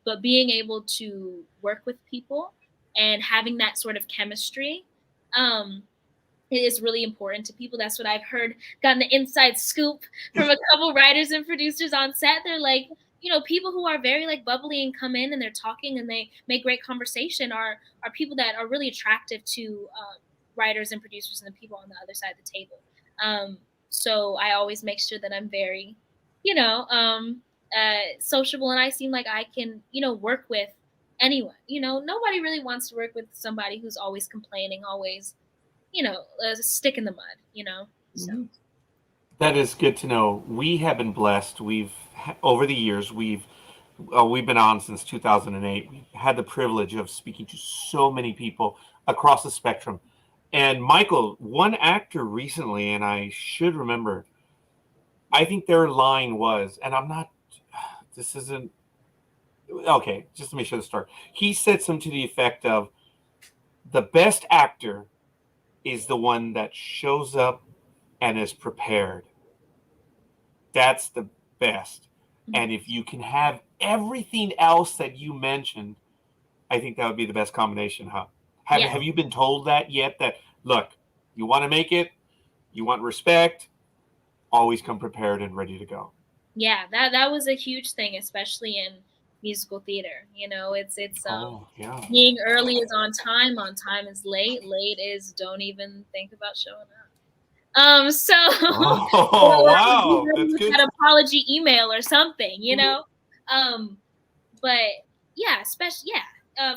Speaker 3: But being able to work with people and having that sort of chemistry, it is really important to people. That's what I've heard, gotten the inside scoop from a couple writers and producers on set. They're like, people who are very like bubbly and come in and they're talking and they make great conversation are people that are really attractive to writers and producers and the people on the other side of the table. So I always make sure that I'm very, sociable, and I seem like I can, work with anyone. Nobody really wants to work with somebody who's always complaining, always, a stick in the mud, So.
Speaker 1: That is good to know. We have been blessed. Over the years, we've been on since 2008. We've had the privilege of speaking to so many people across the spectrum. And Michael, one actor recently, and I should remember, I think their line was, and this isn't, okay, just to make sure the start. He said something to the effect of, the best actor is the one that shows up and is prepared. That's the best. And if you can have everything else that you mentioned, I think that would be the best combination, huh? Have you been told that yet? That, look, You want to make it, you want respect, always come prepared and ready to go.
Speaker 3: Yeah, that was a huge thing, especially in musical theater. It's
Speaker 1: Yeah.
Speaker 3: being early is on time is late, late is don't even think about showing up. So
Speaker 1: Oh,
Speaker 3: or be
Speaker 1: wow.
Speaker 3: ready
Speaker 1: That's
Speaker 3: with
Speaker 1: good.
Speaker 3: that apology email or something. But yeah, especially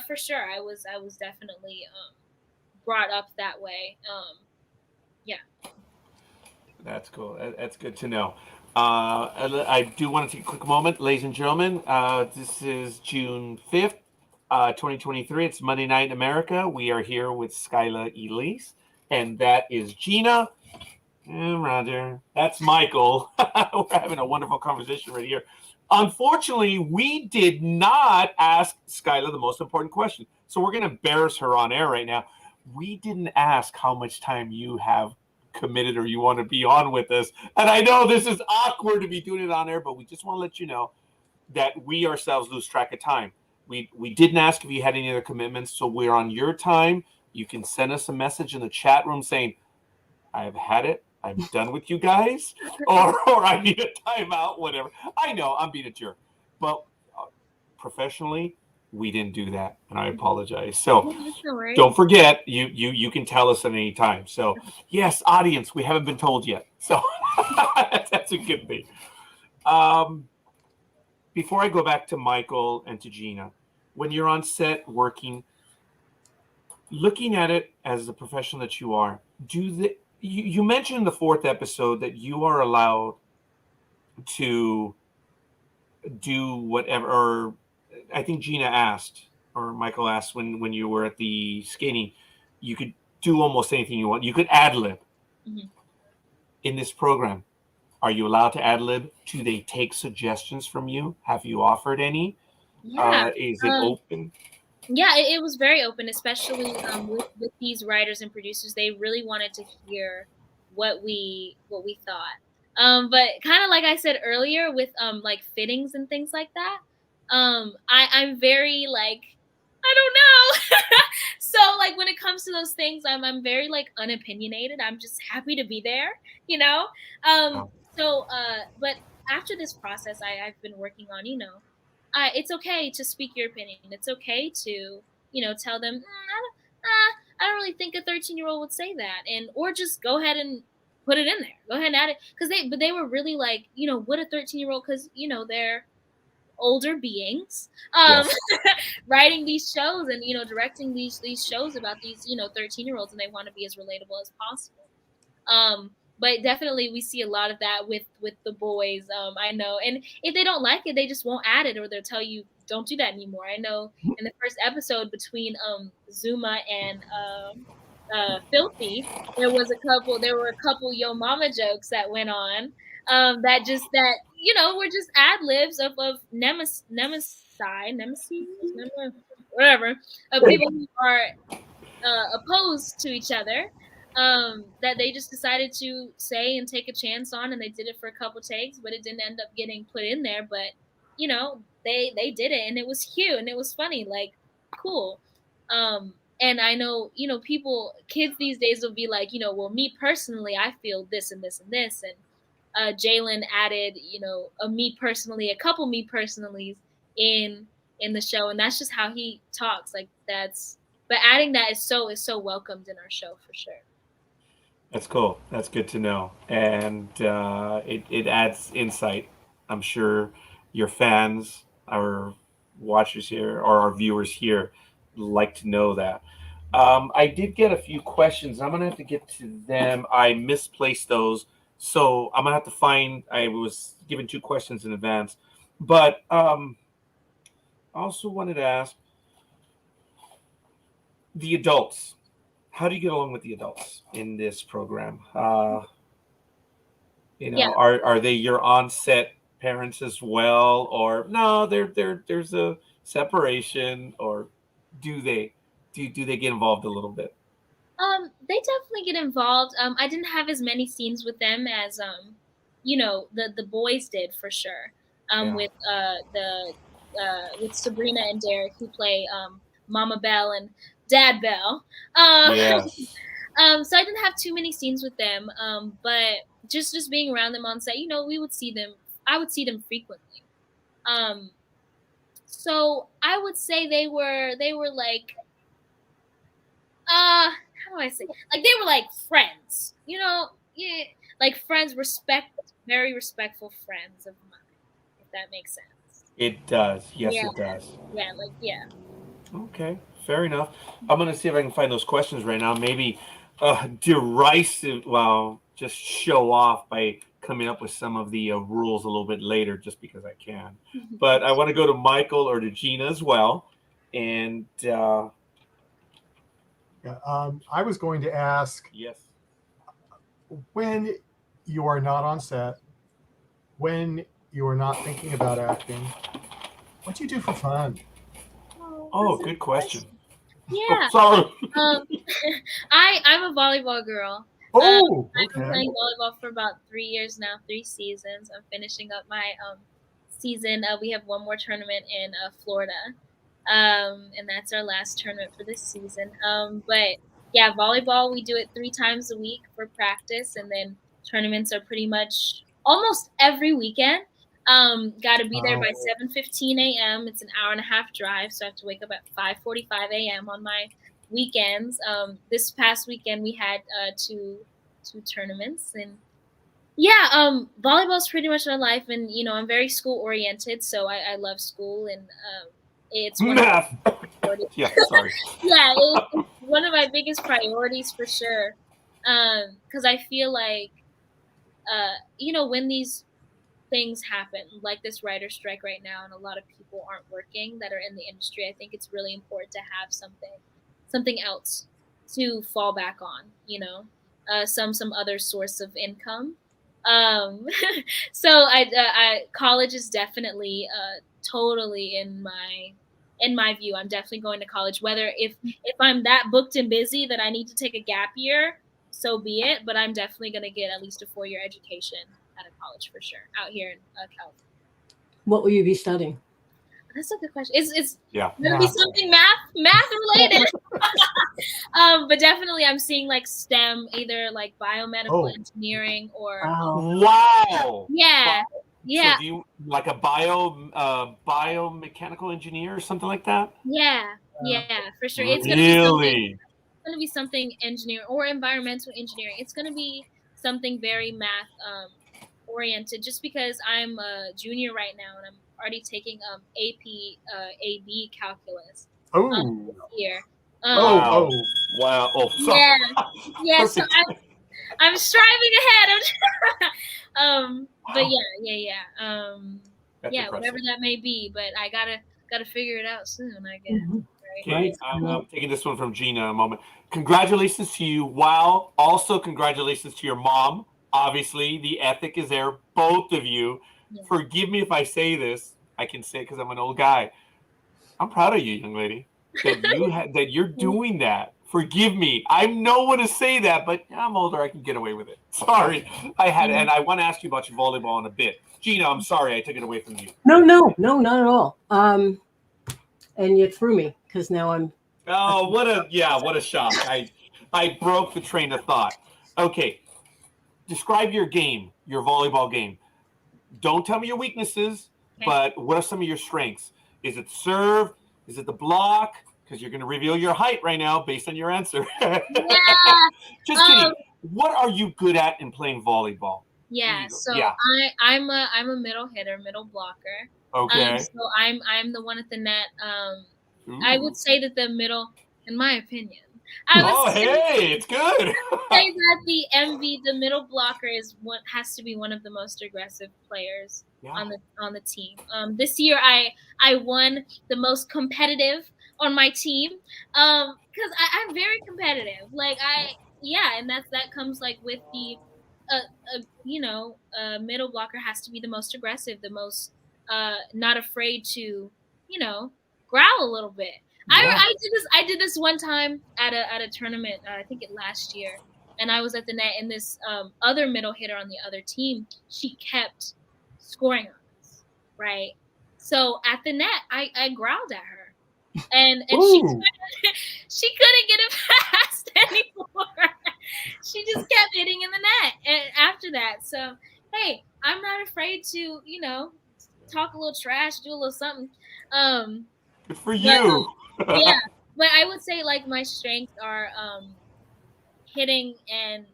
Speaker 3: for sure. I was definitely brought up that way. Yeah.
Speaker 1: That's cool. That's good to know. I do want to take a quick moment, ladies and gentlemen. This is June 5th, 2023. It's Monday Night in America. We are here with Skyla I'Lece, and that is Gina and Roger. That's Michael. We're having a wonderful conversation right here. Unfortunately, we did not ask Skyla the most important question, so we're going to embarrass her on air right now. We didn't ask how much time you have committed or you want to be on with us. And I know this is awkward to be doing it on air, but we just want to let you know that we ourselves lose track of time. We didn't ask if you had any other commitments, so we're on your time. You can send us a message in the chat room saying, I've had it, I'm done with you guys, or I need a timeout, whatever. I know I'm being a jerk, but professionally, we didn't do that, and I apologize. So
Speaker 3: No worries.
Speaker 1: don't forget, you can tell us at any time. So yes, audience, we haven't been told yet, so that's a good thing. Before I go back to Michael and to Gina, when you're on set working, looking at it as the professional that you are, you mentioned in the 4th episode that you are allowed to do whatever, or I think Gina asked, or Michael asked when you were at the skating, you could do almost anything you want. You could ad lib.
Speaker 3: Mm-hmm.
Speaker 1: In this program. Are you allowed to ad lib? Do they take suggestions from you? Have you offered any?
Speaker 3: Yeah.
Speaker 1: Is it open?
Speaker 3: Yeah, it was very open, especially with these writers and producers. They really wanted to hear what we thought. But kind of like I said earlier, with like fittings and things like that, I'm very like, I don't know. So like when it comes to those things, I'm very like unopinionated. I'm just happy to be there, you know.
Speaker 1: Oh.
Speaker 3: So but after this process, I've been working on, it's okay to speak your opinion. It's okay to, tell them, I don't really think a 13-year-old would say that, and or just go ahead and put it in there. Go ahead and add it, because they were really like, would a 13-year-old, because they're older beings,
Speaker 1: Yes.
Speaker 3: writing these shows and directing these shows about these 13-year-olds, and they want to be as relatable as possible. But definitely we see a lot of that with the boys. I know, and if they don't like it, they just won't add it, or they'll tell you don't do that anymore. I know in the first episode between Zuma and Filthy, there were a couple yo mama jokes that went on, that were just ad libs of nemesis, whatever, of people who are opposed to each other, that they just decided to say and take a chance on, and they did it for a couple takes, but it didn't end up getting put in there. But they did it, and it was cute, and it was funny, like, cool. And I know, kids these days will be like, well, me personally, I feel this and this and this, and Jalen added, a couple me personallys in the show, and that's just how he talks. Like, but adding that is so welcomed in our show for sure.
Speaker 1: That's cool. That's good to know. And it adds insight. I'm sure your fans, our watchers here, or our viewers here like to know that. I did get a few questions. I'm going to have to get to them. I misplaced those. So I'm going to have to find, I was given 2 questions in advance. But I also wanted to ask the adults. How do you get along with the adults in this program?
Speaker 3: Yeah.
Speaker 1: Are they your on-set parents as well, or no? There's a separation, or do they get involved a little bit?
Speaker 3: They definitely get involved. I didn't have as many scenes with them as the boys did, for sure.
Speaker 1: Yeah.
Speaker 3: With Sabrina and Derek, who play Mama Bell and Dad Bell.
Speaker 1: Yes.
Speaker 3: So I didn't have too many scenes with them. But just being around them on set, we would see them. I would see them frequently. So I would say they were like, how do I say? Like they were like friends, yeah, like friends, very respectful friends of mine, if that makes sense.
Speaker 1: It does. Yes,
Speaker 3: Yeah,
Speaker 1: it does.
Speaker 3: yeah, like yeah.
Speaker 1: Okay, fair enough. I'm gonna see if I can find those questions right now. Maybe derisive. Well, just show off by coming up with some of the rules a little bit later, just because I can. But I want to go to Michael or to Gina as well, and
Speaker 2: Yeah, I was going to ask,
Speaker 1: yes.
Speaker 2: when you are not on set, when you are not thinking about acting, what do you do for fun?
Speaker 1: Oh, good question.
Speaker 3: Yeah.
Speaker 1: Sorry.
Speaker 3: I'm a volleyball girl.
Speaker 2: Oh,
Speaker 3: I've been
Speaker 2: okay.
Speaker 3: playing volleyball for about 3 years now, 3 seasons. I'm finishing up my season. We have one more tournament in Florida, and that's our last tournament for this season. But yeah, volleyball, we do it 3 times a week for practice, and then tournaments are pretty much almost every weekend. Got to be there by 7:15 a.m. It's an hour and a half drive, so I have to wake up at 5:45 a.m. on my weekends. This past weekend we had two tournaments, and yeah, volleyball's pretty much my life, and I'm very school oriented, so I love school, and it's one of
Speaker 1: Math.
Speaker 3: my priorities.
Speaker 1: Yeah, sorry.
Speaker 3: Yeah, it's one of my biggest priorities for sure. Because I feel like when these things happen, like this writer strike right now, and a lot of people aren't working that are in the industry, I think it's really important to have something else to fall back on, some other source of income. Um, so college is definitely totally in my view. I'm definitely going to college, whether if I'm that booked and busy that I need to take a gap year, so be it. But I'm definitely going to get at least a 4-year education out of college for sure, out here in California.
Speaker 4: What will you be studying?
Speaker 3: That's a good question. It's
Speaker 1: Yeah.
Speaker 3: gonna be something math related. But definitely I'm seeing like STEM, either like biomedical engineering or
Speaker 1: Wow.
Speaker 3: yeah.
Speaker 1: So do you like a biomechanical engineer or something like that?
Speaker 3: Yeah, for sure. It's gonna be something engineering or environmental engineering. It's gonna be something very math oriented, just because I'm a junior right now and I'm already taking AP AB calculus this year.
Speaker 1: Wow. Oh, sorry.
Speaker 3: Yeah. So I'm striving ahead. But yeah. Whatever that may be. But I gotta figure it out soon, I guess.
Speaker 4: Mm-hmm.
Speaker 1: Okay, I'm taking this one from Gina in a moment. Congratulations to you. Wow. Also, congratulations to your mom. Obviously, the ethic is there. Both of you.
Speaker 3: Yeah.
Speaker 1: Forgive me if I say this. I can say it because I'm an old guy. I'm proud of you, young lady, that you're doing that. Forgive me. I'm no one to say that, but I'm older. I can get away with it. Sorry. And I want to ask you about your volleyball in a bit. Gina, I'm sorry I took it away from you.
Speaker 4: No, not at all. And you threw me because now I'm.
Speaker 1: Oh, what a shock. I broke the train of thought. Okay. Describe your game, your volleyball game. Don't tell me your weaknesses, but what are some of your strengths? Is it serve? Is it the block? Because you're going to reveal your height right now based on your answer.
Speaker 3: Yeah.
Speaker 1: Just kidding. What are you good at in playing volleyball?
Speaker 3: Yeah. So I'm a middle hitter, middle blocker.
Speaker 1: Okay.
Speaker 3: So I'm the one at the net. I would say that the middle, in my opinion,
Speaker 1: it's good.
Speaker 3: say that the middle blocker has to be one of the most aggressive players on the team. This year I won the most competitive on my team because I'm very competitive. Like and that comes like with the middle blocker has to be the most aggressive, the most not afraid to growl a little bit. Yeah. I did this one time at a tournament. I think last year, and I was at the net, and this other middle hitter on the other team, she kept scoring on us, right? So at the net, I growled at her, and
Speaker 2: Ooh.
Speaker 3: she couldn't get it past anymore. She just kept hitting in the net and after that. So hey, I'm not afraid to, talk a little trash, do a little something.
Speaker 1: Good for
Speaker 3: But
Speaker 1: you.
Speaker 3: yeah, but I would say like my strengths are hitting and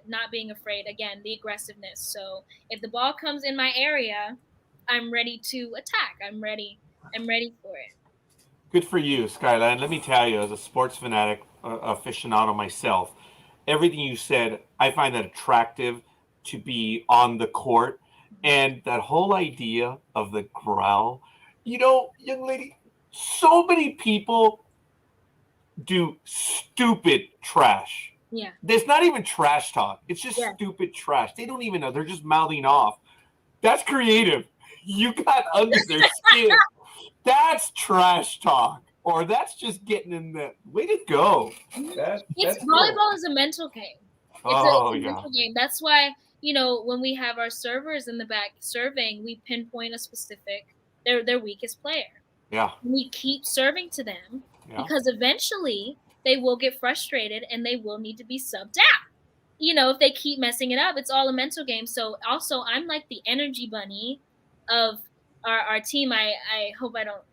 Speaker 3: not being afraid. Again, the aggressiveness. So if the ball comes in my area, I'm ready to attack. I'm ready for it.
Speaker 1: Good for you, Skyla. And let me tell you, as a sports fanatic aficionado myself, everything you said, I find that attractive to be on the court. And that whole idea of the growl, young lady, so many people do stupid trash.
Speaker 3: Yeah.
Speaker 1: There's not even trash talk. It's just stupid trash. They don't even know. They're just mouthing off. That's creative. You got under their skin. That's trash talk. Or that's just getting in the way to go. That's
Speaker 3: volleyball
Speaker 1: cool.
Speaker 3: is a mental game. It's
Speaker 1: Oh,
Speaker 3: a
Speaker 1: yeah.
Speaker 3: mental game. That's why, when we have our servers in the back serving, we pinpoint a specific their weakest player.
Speaker 1: Yeah.
Speaker 3: We keep serving to them because eventually they will get frustrated and they will need to be subbed out. If they keep messing it up, it's all a mental game. So also I'm like the energy bunny of our team. I hope I don't,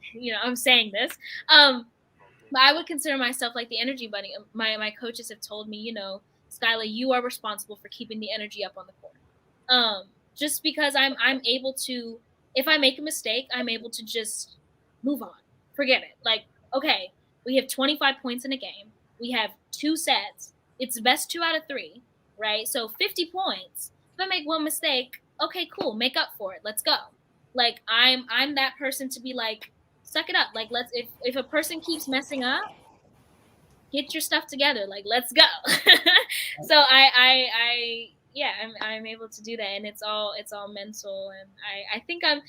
Speaker 3: I'm saying this. But I would consider myself like the energy bunny. My coaches have told me, Skyla, you are responsible for keeping the energy up on the court. Just because I'm able to, if I make a mistake, I'm able to just move on. Forget it. Like, okay, we have 25 points in a game. We have 2 sets. It's the best 2 out of 3, right? So 50 points. If I make one mistake, okay, cool, make up for it. Let's go. Like I'm that person to be like, suck it up. Like if a person keeps messing up, get your stuff together. Like let's go. So I'm able to do that, and it's all mental, and I think I'm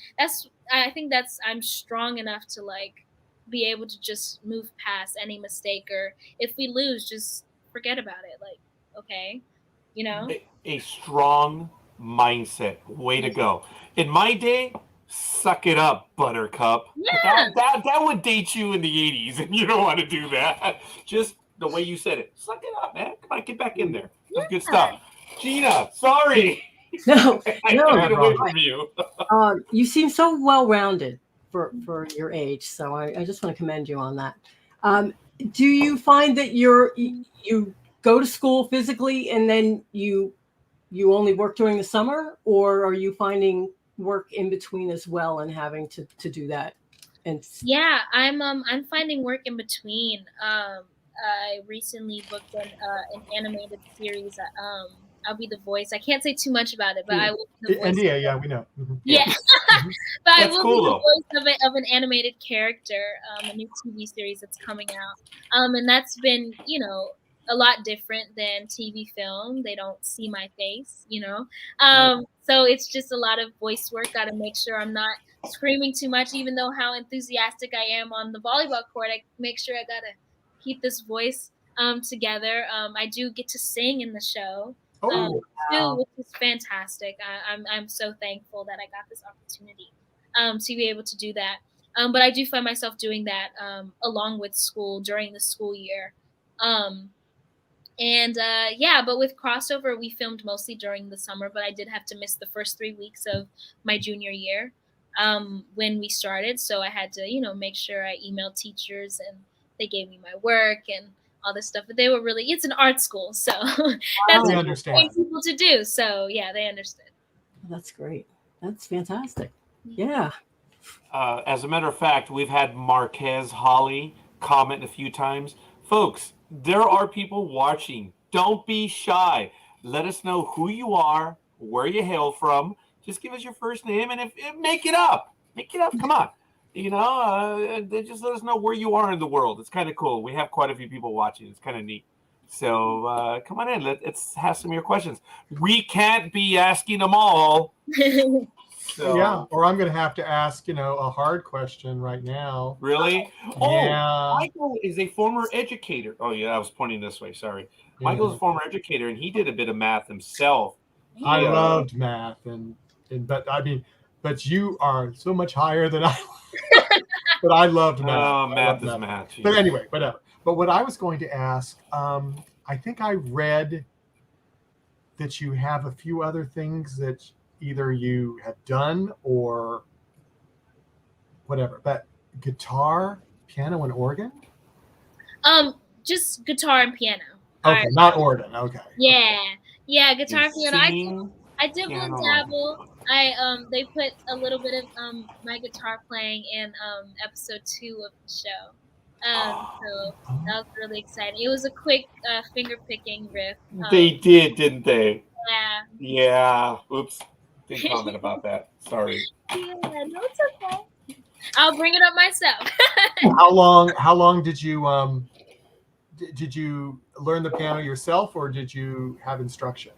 Speaker 3: strong enough to like be able to just move past any mistake, or if we lose, just forget about it. Like, okay,
Speaker 1: A strong mindset. Way to go. In my day, suck it up, buttercup.
Speaker 3: Yeah.
Speaker 1: That would date you in the 80s, and you don't want to do that. Just the way you said it. Suck it up, man. Come on, get back in there. That's good stuff. Gina, sorry.
Speaker 4: No,
Speaker 1: I took it away from you.
Speaker 4: You seem so well-rounded for your age, so I just want to commend you on that. Do you find that you go to school physically and then you only work during the summer, or are you finding work in between as well and having to do that? And
Speaker 3: yeah, I'm finding work in between. I recently booked an animated series. I'll be the voice. I can't say too much about it, but I will be the voice.
Speaker 2: Yeah, we know. Mm-hmm.
Speaker 3: Yeah, but I will
Speaker 1: cool,
Speaker 3: be the voice of an animated character, a new TV series that's coming out. And that's been, a lot different than TV film. They don't see my face, so it's just a lot of voice work. Got to make sure I'm not screaming too much, even though how enthusiastic I am on the volleyball court. I make sure I gotta keep this voice together. I do get to sing in the show. Too, which is fantastic. I'm so thankful that I got this opportunity to be able to do that. But I do find myself doing that along with school during the school year. But with crossover, we filmed mostly during the summer, but I did have to miss the first 3 weeks of my junior year when we started. So I had to, make sure I emailed teachers and they gave me my work and all this stuff. But they were it's an art school, so that's what
Speaker 2: understand
Speaker 3: people to do. So yeah, they understood.
Speaker 4: That's great. That's fantastic. Yeah.
Speaker 1: As a matter of fact, we've had Marquez Holly comment a few times. Folks, there are people watching. Don't be shy. Let us know who you are, where you hail from. Just give us your first name, and if make it up. Make it up. Come on. They just let us know where you are in the world. It's kind of cool. We have quite a few people watching. It's kind of neat. So come on in. Let's have some of your questions. We can't be asking them all. So,
Speaker 2: yeah, or I'm going to have to ask, a hard question right now.
Speaker 1: Really?
Speaker 2: Yeah.
Speaker 1: Oh, Michael is a former educator. Oh, yeah, I was pointing this way. Sorry. Michael's a former educator, and he did a bit of math himself.
Speaker 2: I loved math, but I mean, but you are so much higher than I. But I loved math.
Speaker 1: Oh,
Speaker 2: I
Speaker 1: math
Speaker 2: loved
Speaker 1: is math.
Speaker 2: But anyway, whatever. But what I was going to ask, I think I read that you have a few other things that either you have done or whatever. But guitar, piano, and organ?
Speaker 3: Just guitar and piano.
Speaker 2: Okay, not organ. Okay.
Speaker 3: Yeah, guitar and piano.
Speaker 1: Singing,
Speaker 3: I dibble and
Speaker 1: piano.
Speaker 3: dabble. They put a little bit of my guitar playing in episode 2 of the show. So that was really exciting. It was a quick finger picking riff.
Speaker 1: They did, didn't they?
Speaker 3: Yeah.
Speaker 1: Yeah. Oops. Didn't comment about that. Sorry.
Speaker 3: Yeah, no, it's okay. I'll bring it up myself.
Speaker 2: How long did you learn the piano yourself, or did you have instruction?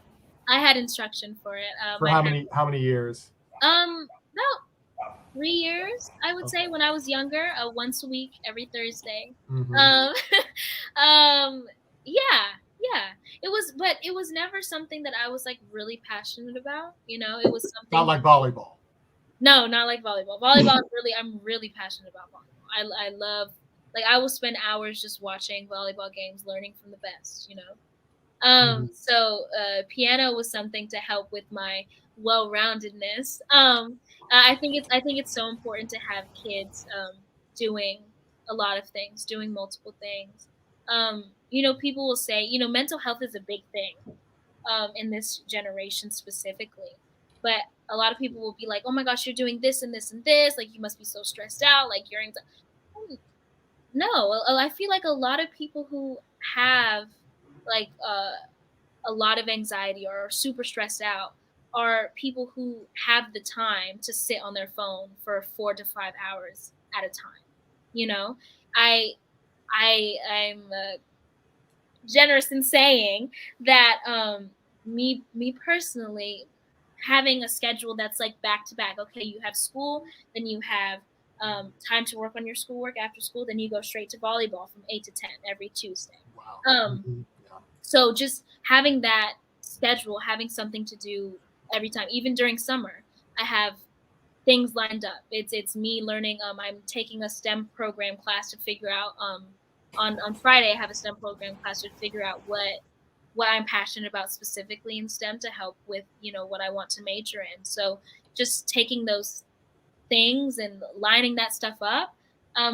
Speaker 3: I had instruction for it.
Speaker 2: For how many years?
Speaker 3: About 3 years, I would say, when I was younger. Once a week, every Thursday.
Speaker 2: Mm-hmm.
Speaker 3: Yeah. It was never something that I was like really passionate about. You know, it was something.
Speaker 2: Not like volleyball.
Speaker 3: No, not like volleyball. Volleyball I'm really passionate about volleyball. I love, like, I will spend hours just watching volleyball games, learning from the best, you know. So piano was something to help with my well-roundedness. I think it's so important to have kids doing a lot of things, doing multiple things. You know, people will say, you know, mental health is a big thing in this generation specifically. But a lot of people will be like, oh my gosh, you're doing this and this and this. Like, you must be so stressed out. Like, you're no, I feel like a lot of people who have like a lot of anxiety or are super stressed out are people who have the time to sit on their phone for 4 to 5 hours at a time. You know, I'm generous in saying that me personally, having a schedule that's like back to back. Okay, you have school, then you have time to work on your schoolwork after school, then you go straight to volleyball from 8 to 10 every Tuesday.
Speaker 2: Wow.
Speaker 3: So just having that schedule, having something to do every time, even during summer, I have things lined up. It's me learning. I'm taking a STEM program class to figure out. On Friday, I have a STEM program class to figure out what I'm passionate about specifically in STEM to help with, you know, what I want to major in. So just taking those things and lining that stuff up,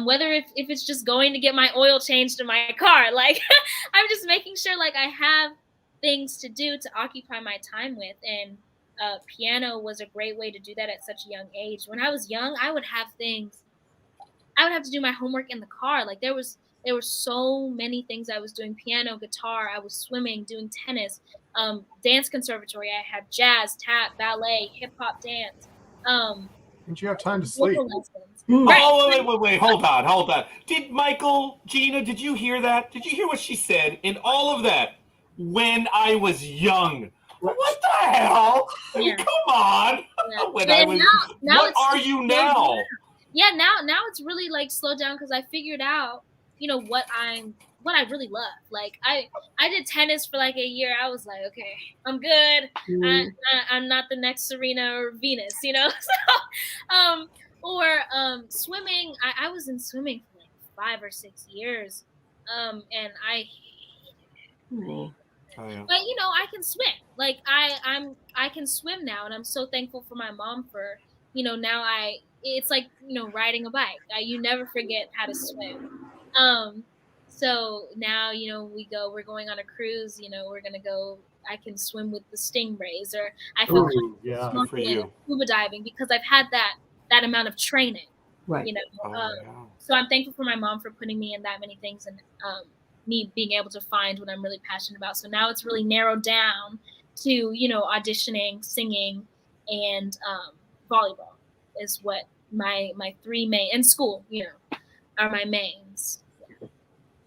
Speaker 3: whether if it's just going to get my oil changed in my car, like I'm just making sure like I have things to do to occupy my time with. And piano was a great way to do that at such a young age. When I was young, I would have to do my homework in the car. Like there were so many things I was doing: piano, guitar, I was swimming, doing tennis, dance conservatory. I had jazz, tap, ballet, hip hop dance.
Speaker 2: Didn't you have time to sleep?
Speaker 1: Oh, wait, hold on. Gina, did you hear that? Did you hear what she said? In all of that, when I was young. What the hell?
Speaker 3: Yeah.
Speaker 1: Come on.
Speaker 3: Yeah.
Speaker 1: What are you now?
Speaker 3: Yeah, now it's really like slowed down because I figured out, you know, what I really love. Like I did tennis for like a year. I was like, okay, I'm good. I'm not the next Serena or Venus, you know. So, swimming. I was in swimming for like 5 or 6 years, and I hated it.
Speaker 1: Oh, yeah.
Speaker 3: But you know, I can swim. Like I can swim now, and I'm so thankful for my mom for, you know, now it's like, you know, riding a bike. You never forget how to swim. So now, you know, we're going on a cruise, you know, we're going to go, I can swim with the stingrays, or I feel
Speaker 1: good for you.
Speaker 3: Scuba diving because I've had that amount of training,
Speaker 4: right?
Speaker 3: You know,
Speaker 1: yeah.
Speaker 3: So I'm thankful for my mom for putting me in that many things, and me being able to find what I'm really passionate about. So now it's really narrowed down to, you know, auditioning, singing, and volleyball is what my 3 main, and school, you know, are my mains.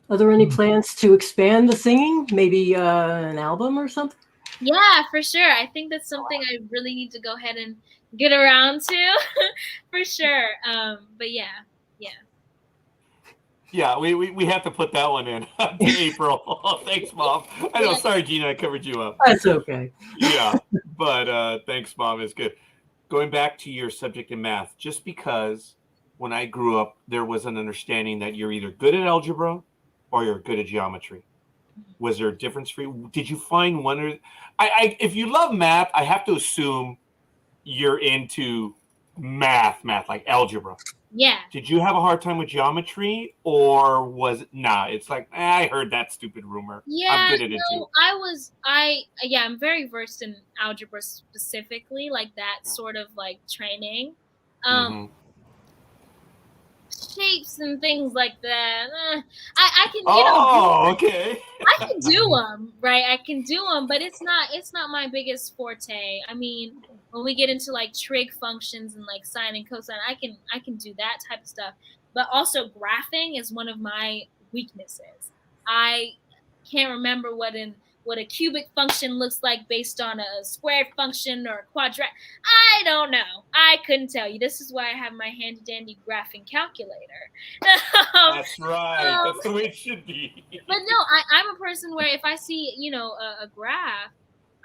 Speaker 4: Are there any plans to expand the singing? Maybe an album or something?
Speaker 3: Yeah, for sure. I think that's something I really need to go ahead and get around to, for sure. But yeah.
Speaker 1: Yeah, we have to put that one in April. Thanks, Mom. I know. Sorry, Gina, I covered you up.
Speaker 4: That's okay.
Speaker 1: Yeah, but thanks, Mom. It's good. going back to your subject in math, just because when I grew up, there was an understanding that you're either good at algebra or you're good at geometry. Was there a difference for you? Did you find one or if you love math, I have to assume you're into math like algebra.
Speaker 3: Yeah.
Speaker 1: Did you have a hard time with geometry, or was it it's like I heard that stupid rumor.
Speaker 3: Yeah,
Speaker 1: I'm good at it too.
Speaker 3: I'm very versed in algebra specifically, like that sort of like training. Shapes and things like that. I can,
Speaker 1: okay.
Speaker 3: I can do them, right? I can do them, but it's not my biggest forte. I mean, when we get into like trig functions and like sine and cosine, I can do that type of stuff. But also graphing is one of my weaknesses. I can't remember what a cubic function looks like based on a squared function or a quadratic. I don't know. I couldn't tell you. This is why I have my handy dandy graphing calculator.
Speaker 1: That's right. That's the way it should be.
Speaker 3: But no, I'm a person where if I see, a graph,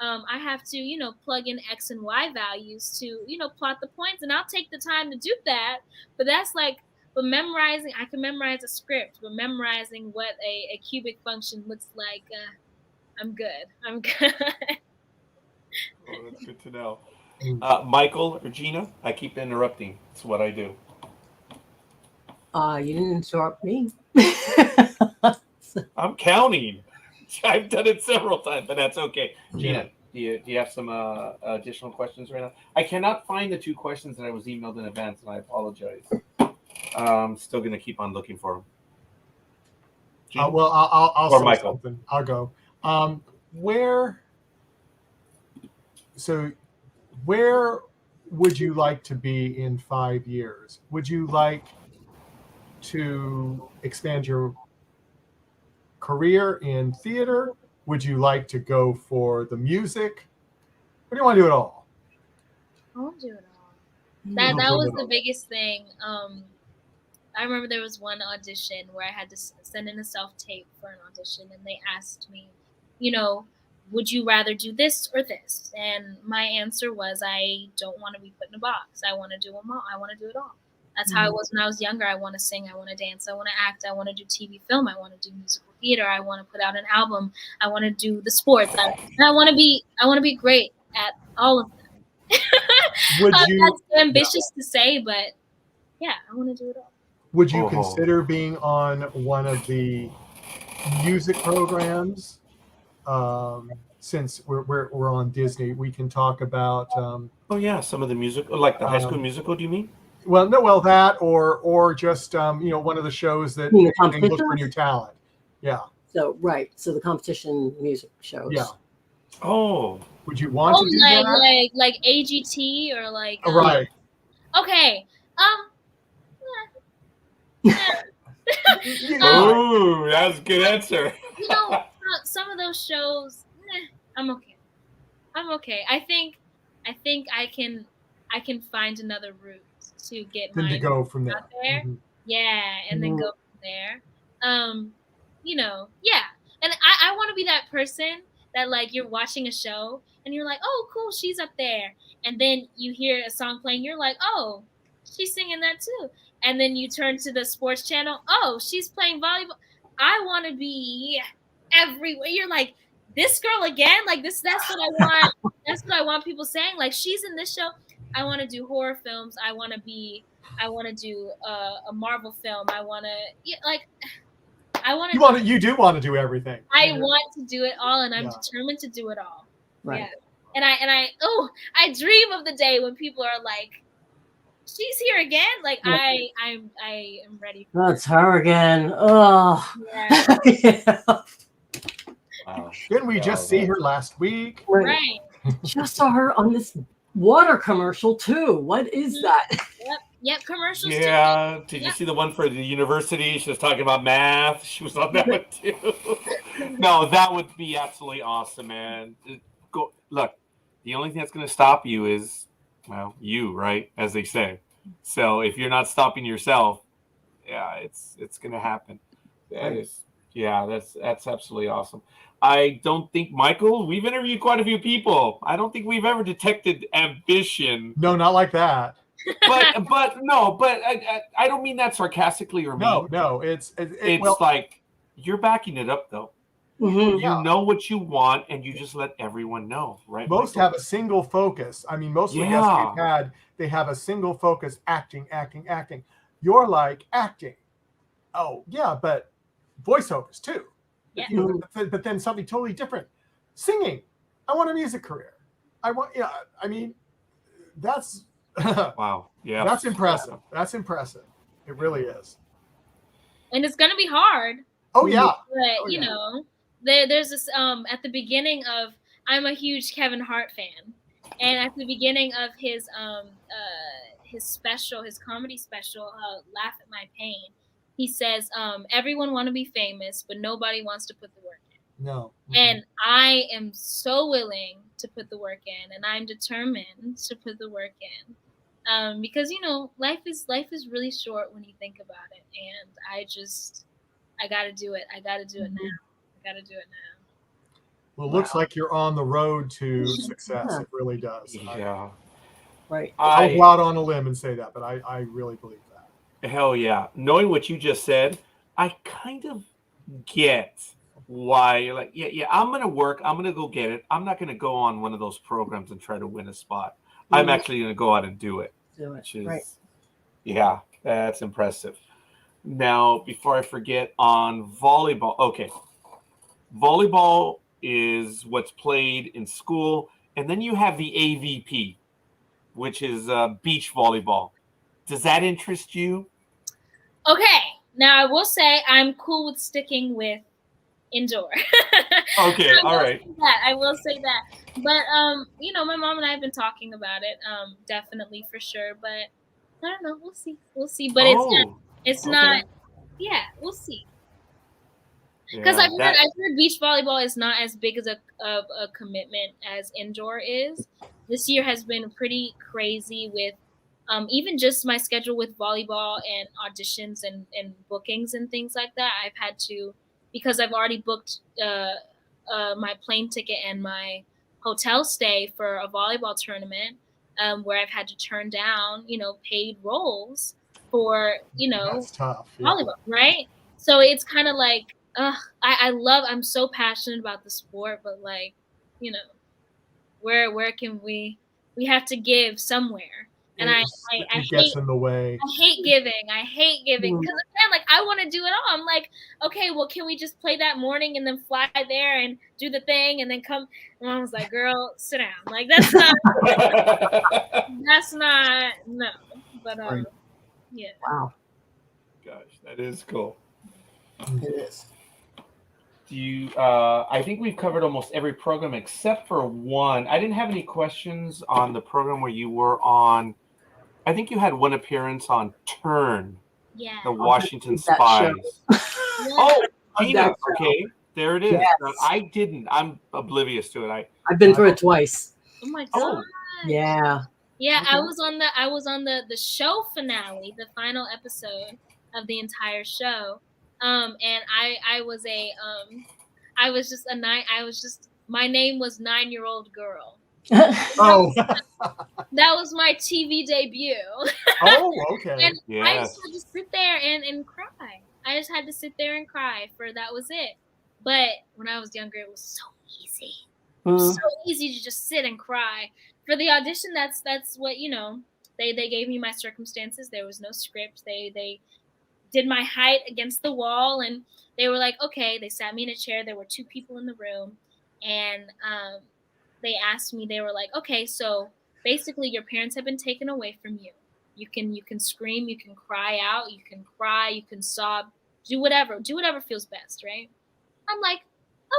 Speaker 3: I have to, plug in X and Y values to, plot the points, and I'll take the time to do that. But that's like, I can memorize a script, but memorizing what a cubic function looks like, I'm good.
Speaker 1: Oh, that's good to know. Michael or Gina, I keep interrupting. It's what I do.
Speaker 4: You didn't interrupt me.
Speaker 1: I'm counting. I've done it several times, but that's okay. Gina, do you have some additional questions right now? I cannot find the 2 questions that I was emailed in advance, and I apologize. I'm still going to keep on looking for them.
Speaker 2: Well, I'll
Speaker 1: or
Speaker 2: say
Speaker 1: Michael.
Speaker 2: something. I'll go. Where would you like to be in 5 years? Would you like to expand your career in theater? Would you like to go for the music? Or do you want to do it all?
Speaker 3: I want to do it all. That was the biggest thing. I remember there was one audition where I had to send in a self-tape for an audition, and they asked me, would you rather do this or this? And my answer was, I don't want to be put in a box. I want to do them all. I want to do it all. That's how it was when I was younger. I want to sing. I want to dance. I want to act. I want to do TV, film. I want to do musical theater. I want to put out an album. I want to do the sports. I want to be great at all of them. That's ambitious to say, but yeah, I want to do it all.
Speaker 2: Would you consider being on one of the music programs? Since we're on Disney, we can talk about.
Speaker 1: Some of the music, like the High School Musical. Do you mean?
Speaker 2: Well, that or just one of the shows that they look for new talent. Yeah.
Speaker 4: So the competition music shows.
Speaker 2: Yeah.
Speaker 1: Oh.
Speaker 2: Would you want to do that?
Speaker 3: Like AGT or like.
Speaker 2: Right.
Speaker 3: Okay.
Speaker 1: Oh, that was a good answer.
Speaker 3: Some of those shows, I'm okay. I think I can find another route to get
Speaker 2: then to go from there.
Speaker 3: Out there. Mm-hmm. Yeah, and then go from there. Yeah. And I want to be that person that like you're watching a show and you're like, oh, cool, she's up there. And then you hear a song playing, you're like, oh, she's singing that too. And then you turn to the sports channel, oh, she's playing volleyball. I want to be everywhere. You're like, this girl again? Like that's what I want. That's what I want people saying. Like, she's in this show. I want to do horror films. I want to do a Marvel film. I want to.
Speaker 2: You do want to do everything.
Speaker 3: I want to do it all, and I'm determined to do it all.
Speaker 4: Right.
Speaker 3: Yeah. And I dream of the day when people are like, she's here again. Like I am ready.
Speaker 4: That's her again. Oh.
Speaker 3: Yeah.
Speaker 4: Yeah.
Speaker 2: Wow. Didn't we just see her last week?
Speaker 3: Right.
Speaker 4: Just saw her on this water commercial too. What is that?
Speaker 3: Yep. Commercials.
Speaker 1: Yeah. Did you see the one for the university? She was talking about math. She was on that one too. No, that would be absolutely awesome, man. Look, the only thing that's going to stop you is, well, you, right? As they say. So if you're not stopping yourself, yeah, it's going to happen. Yeah, that's absolutely awesome. I don't think, Michael, we've interviewed quite a few people. I don't think we've ever detected ambition.
Speaker 2: No, not like that.
Speaker 1: But I don't mean that sarcastically or mean.
Speaker 2: No,
Speaker 1: it's
Speaker 2: well,
Speaker 1: like you're backing it up though.
Speaker 4: Mhm.
Speaker 1: You know what you want, and you just let everyone know, right?
Speaker 2: Most
Speaker 1: Michael?
Speaker 2: have a single focus. I mean, most of the guests we've had, they have a single focus: acting. You're like acting. Oh yeah, but voiceovers too.
Speaker 3: Yeah.
Speaker 2: But then something totally different. Singing. I want a music career. I mean, that's
Speaker 1: wow. Yeah.
Speaker 2: That's impressive. That's impressive. It really is.
Speaker 3: And it's gonna be hard.
Speaker 2: Oh yeah.
Speaker 3: But you know, there's this at the beginning of, I'm a huge Kevin Hart fan, and at the beginning of his special, his comedy special, Laugh at My Pain, he says, everyone want to be famous, but nobody wants to put the work in.
Speaker 2: No.
Speaker 3: And I am so willing to put the work in, and I'm determined to put the work in. Because you know, life is really short when you think about it, and I gotta do it. I gotta do it now. I gotta do it now.
Speaker 2: Well, it looks like you're on the road to success. It really does.
Speaker 1: Yeah.
Speaker 4: Right.
Speaker 2: I'll go out on a limb and say that, but I really believe that.
Speaker 1: Hell yeah. Knowing what you just said, I kind of get why you're like, yeah, I'm going to work. I'm going to go get it. I'm not going to go on one of those programs and try to win a spot. I'm actually going to go out and do it. Which is,
Speaker 4: right.
Speaker 1: Yeah, that's impressive. Now, before I forget, on volleyball, okay. Volleyball is what's played in school. And then you have the AVP, which is beach volleyball. Does that interest you?
Speaker 3: Okay. Now, I will say I'm cool with sticking with indoor.
Speaker 1: Okay, all right.
Speaker 3: I will say that. But, you know, my mom and I have been talking about it, definitely for sure. But I don't know. We'll see. But it's not. Yeah, we'll see. Because I've heard beach volleyball is not as big as a commitment as indoor is. This year has been pretty crazy with even just my schedule with volleyball and auditions and bookings and things like that. I've had to, because I've already booked my plane ticket and my hotel stay for a volleyball tournament, where I've had to turn down, you know, paid roles for, you know,
Speaker 2: that's tough.
Speaker 3: Volleyball, right? So it's kind of like, I'm so passionate about the sport, but like, you know, where can we have to give somewhere. And I
Speaker 2: gets in the way.
Speaker 3: I hate giving because again, like, I want to do it all. I'm like, okay, well, can we just play that morning and then fly there and do the thing and then come? And I was like, girl, sit down. Like, that's not no. But yeah.
Speaker 4: Wow.
Speaker 1: Gosh, that is cool.
Speaker 4: It is.
Speaker 1: Do you? I think we've covered almost every program except for one. I didn't have any questions on the program where you were on. I think you had one appearance on Turn.
Speaker 3: Yeah.
Speaker 1: The Washington Spies. Oh, Gina. Okay, there it is.
Speaker 4: Yes.
Speaker 1: I didn't. I'm oblivious to it.
Speaker 4: I've been through it twice.
Speaker 3: Oh my god.
Speaker 4: Yeah.
Speaker 3: Yeah, okay. I was on the show finale, the final episode of the entire show. And I was my name was 9-year-old girl.
Speaker 2: Oh.
Speaker 3: That was my TV debut.
Speaker 2: Oh, okay.
Speaker 3: And yes. I just had to sit there and cry. I just had to sit there and cry that was it. But when I was younger, it was so easy. So easy to just sit and cry. For the audition, that's what, you know, they gave me my circumstances. There was no script. They did my height against the wall, and they were like, okay, they sat me in a chair. There were 2 people in the room, and they asked me, they were like, okay, so basically your parents have been taken away from you. You can scream, you can cry out, you can cry, you can sob, do whatever feels best, right? I'm like,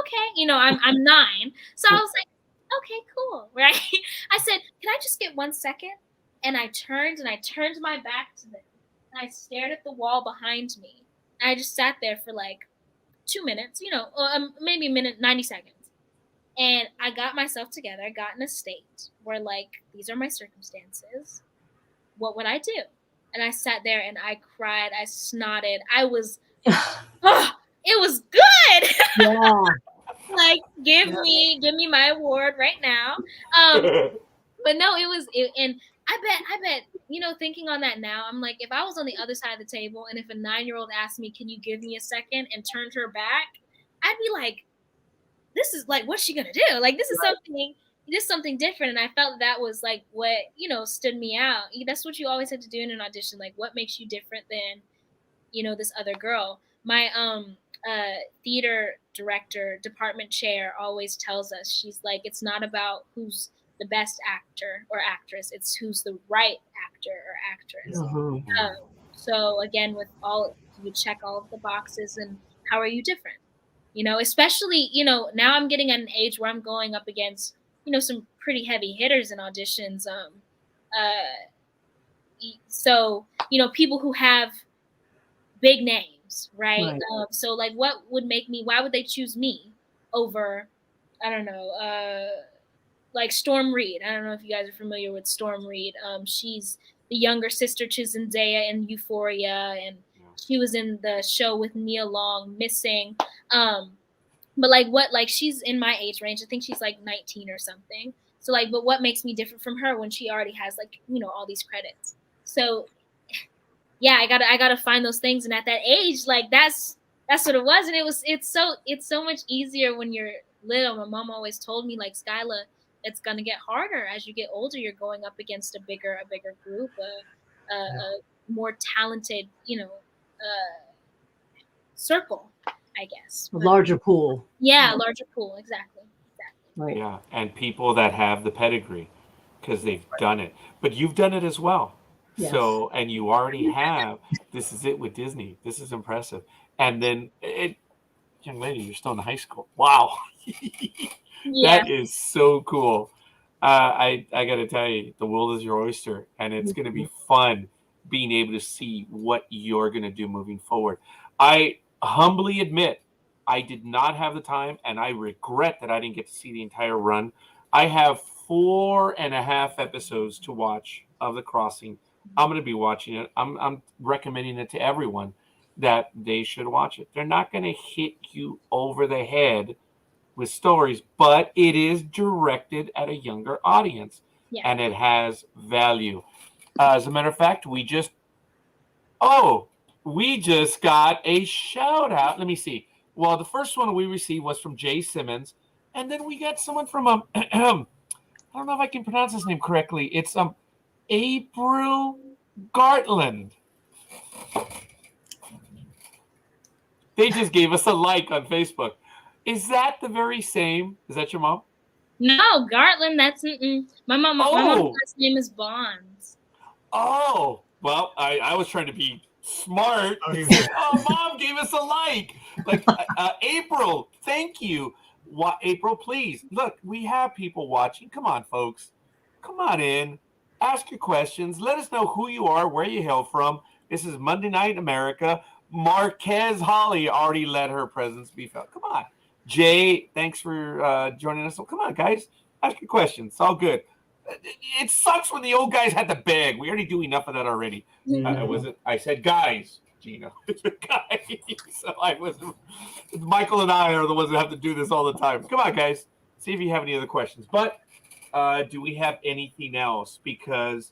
Speaker 3: okay, you know, I'm 9. So I was like, okay, cool, right? I said, can I just get 1 second? And I turned my back to them. And I stared at the wall behind me. And I just sat there for like 2 minutes, you know, maybe a minute, 90 seconds. And I got myself together. I got in a state where, like, these are my circumstances. What would I do? And I sat there and I cried. I snotted. I was, it was good.
Speaker 4: Yeah.
Speaker 3: Like, give me my award right now. But no, and I bet, thinking on that now, I'm like, if I was on the other side of the table and if a 9-year-old asked me, can you give me a second, and turned her back, I'd be like, this is like, what's she gonna do? Like, this is something different. And I felt that was like what, stood me out. That's what you always have to do in an audition. Like, what makes you different than, this other girl? My theater director, department chair, always tells us, she's like, it's not about who's the best actor or actress, it's who's the right actor or actress. So again, with all, you check all of the boxes, and how are you different? Especially, now I'm getting at an age where I'm going up against, some pretty heavy hitters in auditions. So, people who have big names, right? So like, what would make me, why would they choose me over, I don't know, like Storm Reed? I don't know if you guys are familiar with Storm Reed. She's the younger sister to Zendaya in Euphoria, and she was in the show with Nia Long, Missing. But like she's in my age range. I think she's like 19 or something. So like, but what makes me different from her when she already has like, all these credits? So yeah, I gotta find those things. And at that age, like that's what it was. And it's so much easier when you're little. My mom always told me, like, Skyla, it's gonna get harder as you get older. You're going up against a bigger group, a more talented, circle, I guess.
Speaker 4: A larger pool.
Speaker 3: Yeah, larger pool, exactly.
Speaker 4: Right.
Speaker 1: Yeah, and people that have the pedigree because they've done it. But you've done it as well.
Speaker 4: Yes.
Speaker 1: So, and you already have. This is it with Disney. This is impressive. And then, young lady, you're still in high school. Wow. That is so cool. I got to tell you, the world is your oyster, and it's going to be fun being able to see what you're going to do moving forward. I humbly admit, I did not have the time, and I regret that I didn't get to see the entire run. I have 4.5 episodes to watch of The Crossing. I'm going to be watching it. I'm recommending it to everyone that they should watch it. They're not going to hit you over the head with stories, but it is directed at a younger audience, and it has value. As a matter of fact, we just got a shout out. Let me see. Well, the first one we received was from Jay Simmons, and then we got someone from I don't know if I can pronounce his name correctly. It's April Gartland. They just gave us a like on Facebook. Is that the very same? Is that your mom?
Speaker 3: No, Gartland. That's my mom. My mom's last name is Bonds.
Speaker 1: Oh, well, I was trying to be smart. Mom gave us a like. Like, April, thank you. April, please. Look, we have people watching. Come on, folks. Come on in. Ask your questions. Let us know who you are, where you hail from. This is Monday Night America. Marquez Holly already let her presence be felt. Come on. Jay, thanks for joining us. So come on, guys. Ask your questions. It's all good. It sucks when the old guys had to beg. We already do enough of that already. I said guys, Gina. Guys. So Michael and I are the ones that have to do this all the time. Come on, guys. See if you have any other questions. But do we have anything else? Because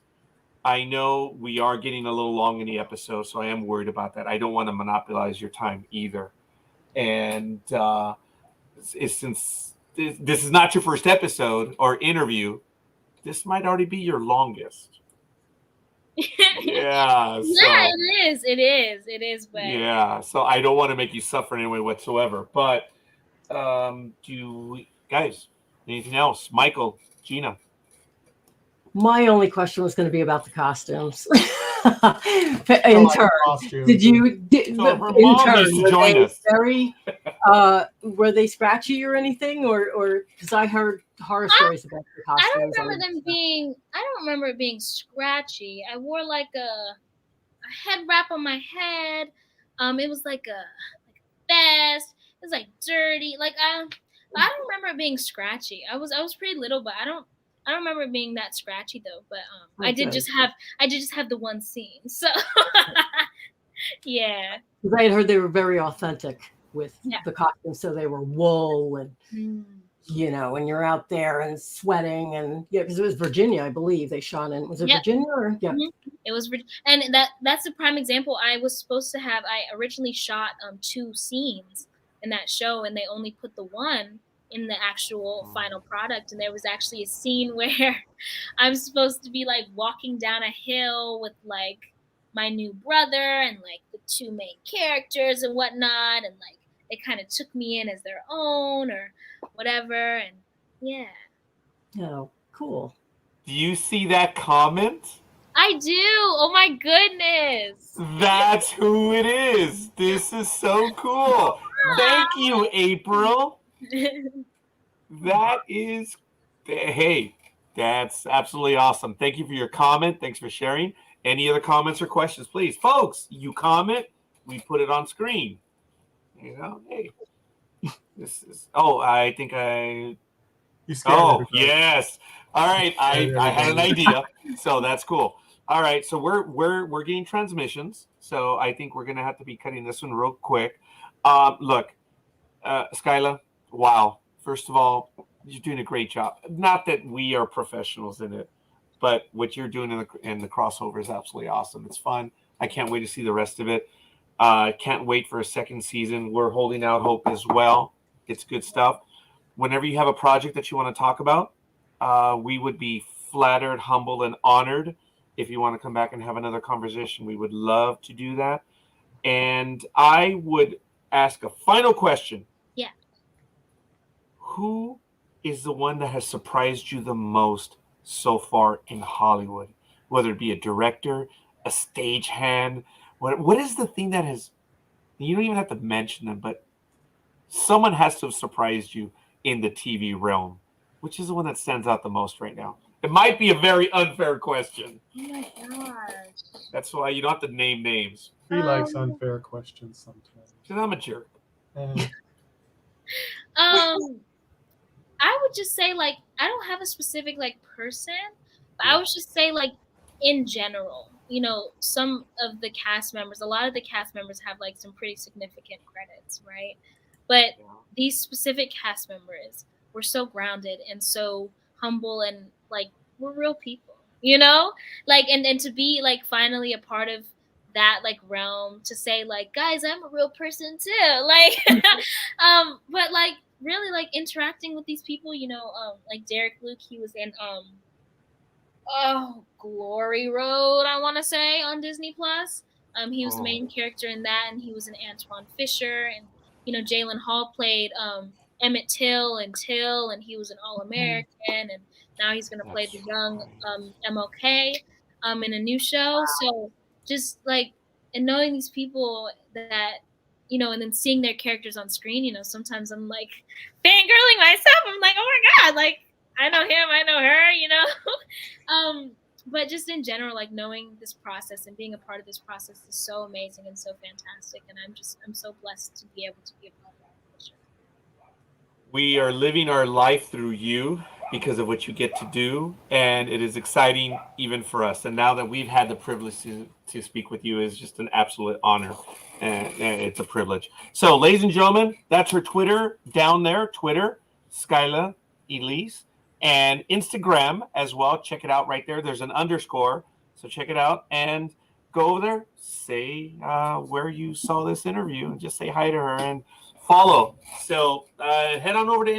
Speaker 1: I know we are getting a little long in the episode, so I am worried about that. I don't want to monopolize your time either. And since this is not your first episode or interview, this might already be your longest. Yeah,
Speaker 3: it is. But
Speaker 1: yeah, so I don't want to make you suffer in any way whatsoever. But guys, anything else? Michael, Gina.
Speaker 4: My only question was going to be about the costumes. In turn, were they scratchy or anything, or because I heard horror stories about the costumes?
Speaker 3: I don't remember it being scratchy. I wore like a head wrap on my head. It was like a vest. It was like dirty. Like I don't remember it being scratchy. I was pretty little, but I don't remember it being that scratchy though. But okay. I did just have the one scene. So yeah.
Speaker 4: I had heard they were very authentic. with
Speaker 3: Yeah.
Speaker 4: the costumes. So they were wool and,
Speaker 3: Mm.
Speaker 4: you know, and you're out there and sweating and yeah, because it was Virginia, I believe they shot in. Was it
Speaker 3: Yep.
Speaker 4: Virginia or yeah?
Speaker 3: Mhm. It was, and that's a prime example. I was supposed to have. I originally shot 2 scenes in that show, and they only put the one in the actual final product. And there was actually a scene where I'm supposed to be like walking down a hill with like my new brother and like the 2 main characters and whatnot, and like they kind of took me in as their own or whatever, and yeah.
Speaker 4: Oh, cool.
Speaker 1: Do you see that comment?
Speaker 3: I do. Oh my goodness.
Speaker 1: That's who it is. This is so cool. Thank you, April. That is, hey, that's absolutely awesome. Thank you for your comment. Thanks for sharing. Any other comments or questions, please? Folks, you comment, we put it on screen. You know, hey. This is, I think I,
Speaker 2: You scared everybody.
Speaker 1: yes. All right, I had an idea, so that's cool. All right, so we're getting transmissions, so I think we're gonna have to be cutting this one real quick. Look, Skyla, wow. First of all, you're doing a great job. Not that we are professionals in it, but what you're doing in the crossover is absolutely awesome. It's fun. I can't wait to see the rest of it. Can't wait for a second season. We're holding out hope as well. It's good stuff. Whenever you have a project that you want to talk about, we would be flattered, humbled, and honored if you want to come back and have another conversation. We would love to do that. And I would ask a final question.
Speaker 3: Yeah.
Speaker 1: Who is the one that has surprised you the most so far in Hollywood? Whether it be a director, a stagehand, what is the thing that has, you don't even have to mention them, but someone has to have surprised you in the TV realm. Which is the one that stands out the most right now? It might be a very unfair question.
Speaker 3: Oh my gosh.
Speaker 1: That's why you don't have to name names.
Speaker 2: He likes unfair questions sometimes.
Speaker 1: Because I'm a jerk.
Speaker 3: I would just say like I don't have a specific like person, but I would just say like in general, you know, some of the cast members, a lot of the cast members have like some pretty significant credits, right? But these specific cast members were so grounded and so humble and like we're real people, you know? Like and to be like finally a part of that like realm, to say like, guys, I'm a real person too. Like but like really like interacting with these people, you know, like Derek Luke, he was in Glory Road, I want to say, on Disney Plus. He was the main character in that, and he was in Antoine Fisher, and you know, Jalen Hall played Emmett Till, and he was an All-American, and now he's gonna play the young MLK in a new show. So just like, and knowing these people that, you know, and then seeing their characters on screen, you know, sometimes I'm like fangirling myself. I'm like, oh my god, like I know him, I know her, you know. But just in general, like knowing this process and being a part of this process is so amazing and so fantastic, and I'm so blessed to be able to be a part of that. Sure.
Speaker 1: We are living our life through you because of what you get to do, and it is exciting even for us. And now that we've had the privilege to speak with you, is just an absolute honor, and it's a privilege. So, ladies and gentlemen, that's her Twitter down there. Twitter, Skyla I'Lece. And Instagram as well. Check it out right there. There's an underscore. So check it out and go over there. Say where you saw this interview and just say hi to her and follow. So head on over to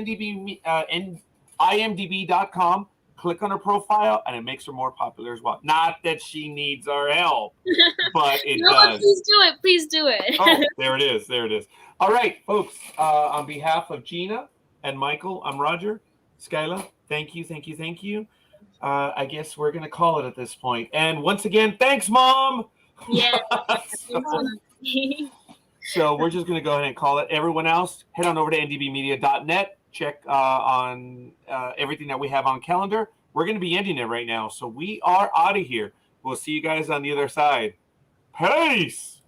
Speaker 1: imdb.com. Click on her profile and it makes her more popular as well. Not that she needs our help, but it does.
Speaker 3: Please do it. Please do it.
Speaker 1: Oh, there it is. There it is. All right, folks. On behalf of Gina and Michael, I'm Roger. Skyla, thank you. I guess we're going to call it at this point. And once again, thanks, Mom.
Speaker 3: Yeah.
Speaker 1: So we're just going to go ahead and call it. Everyone else, head on over to ndbmedia.net. Check on everything that we have on calendar. We're going to be ending it right now. So we are out of here. We'll see you guys on the other side. Peace.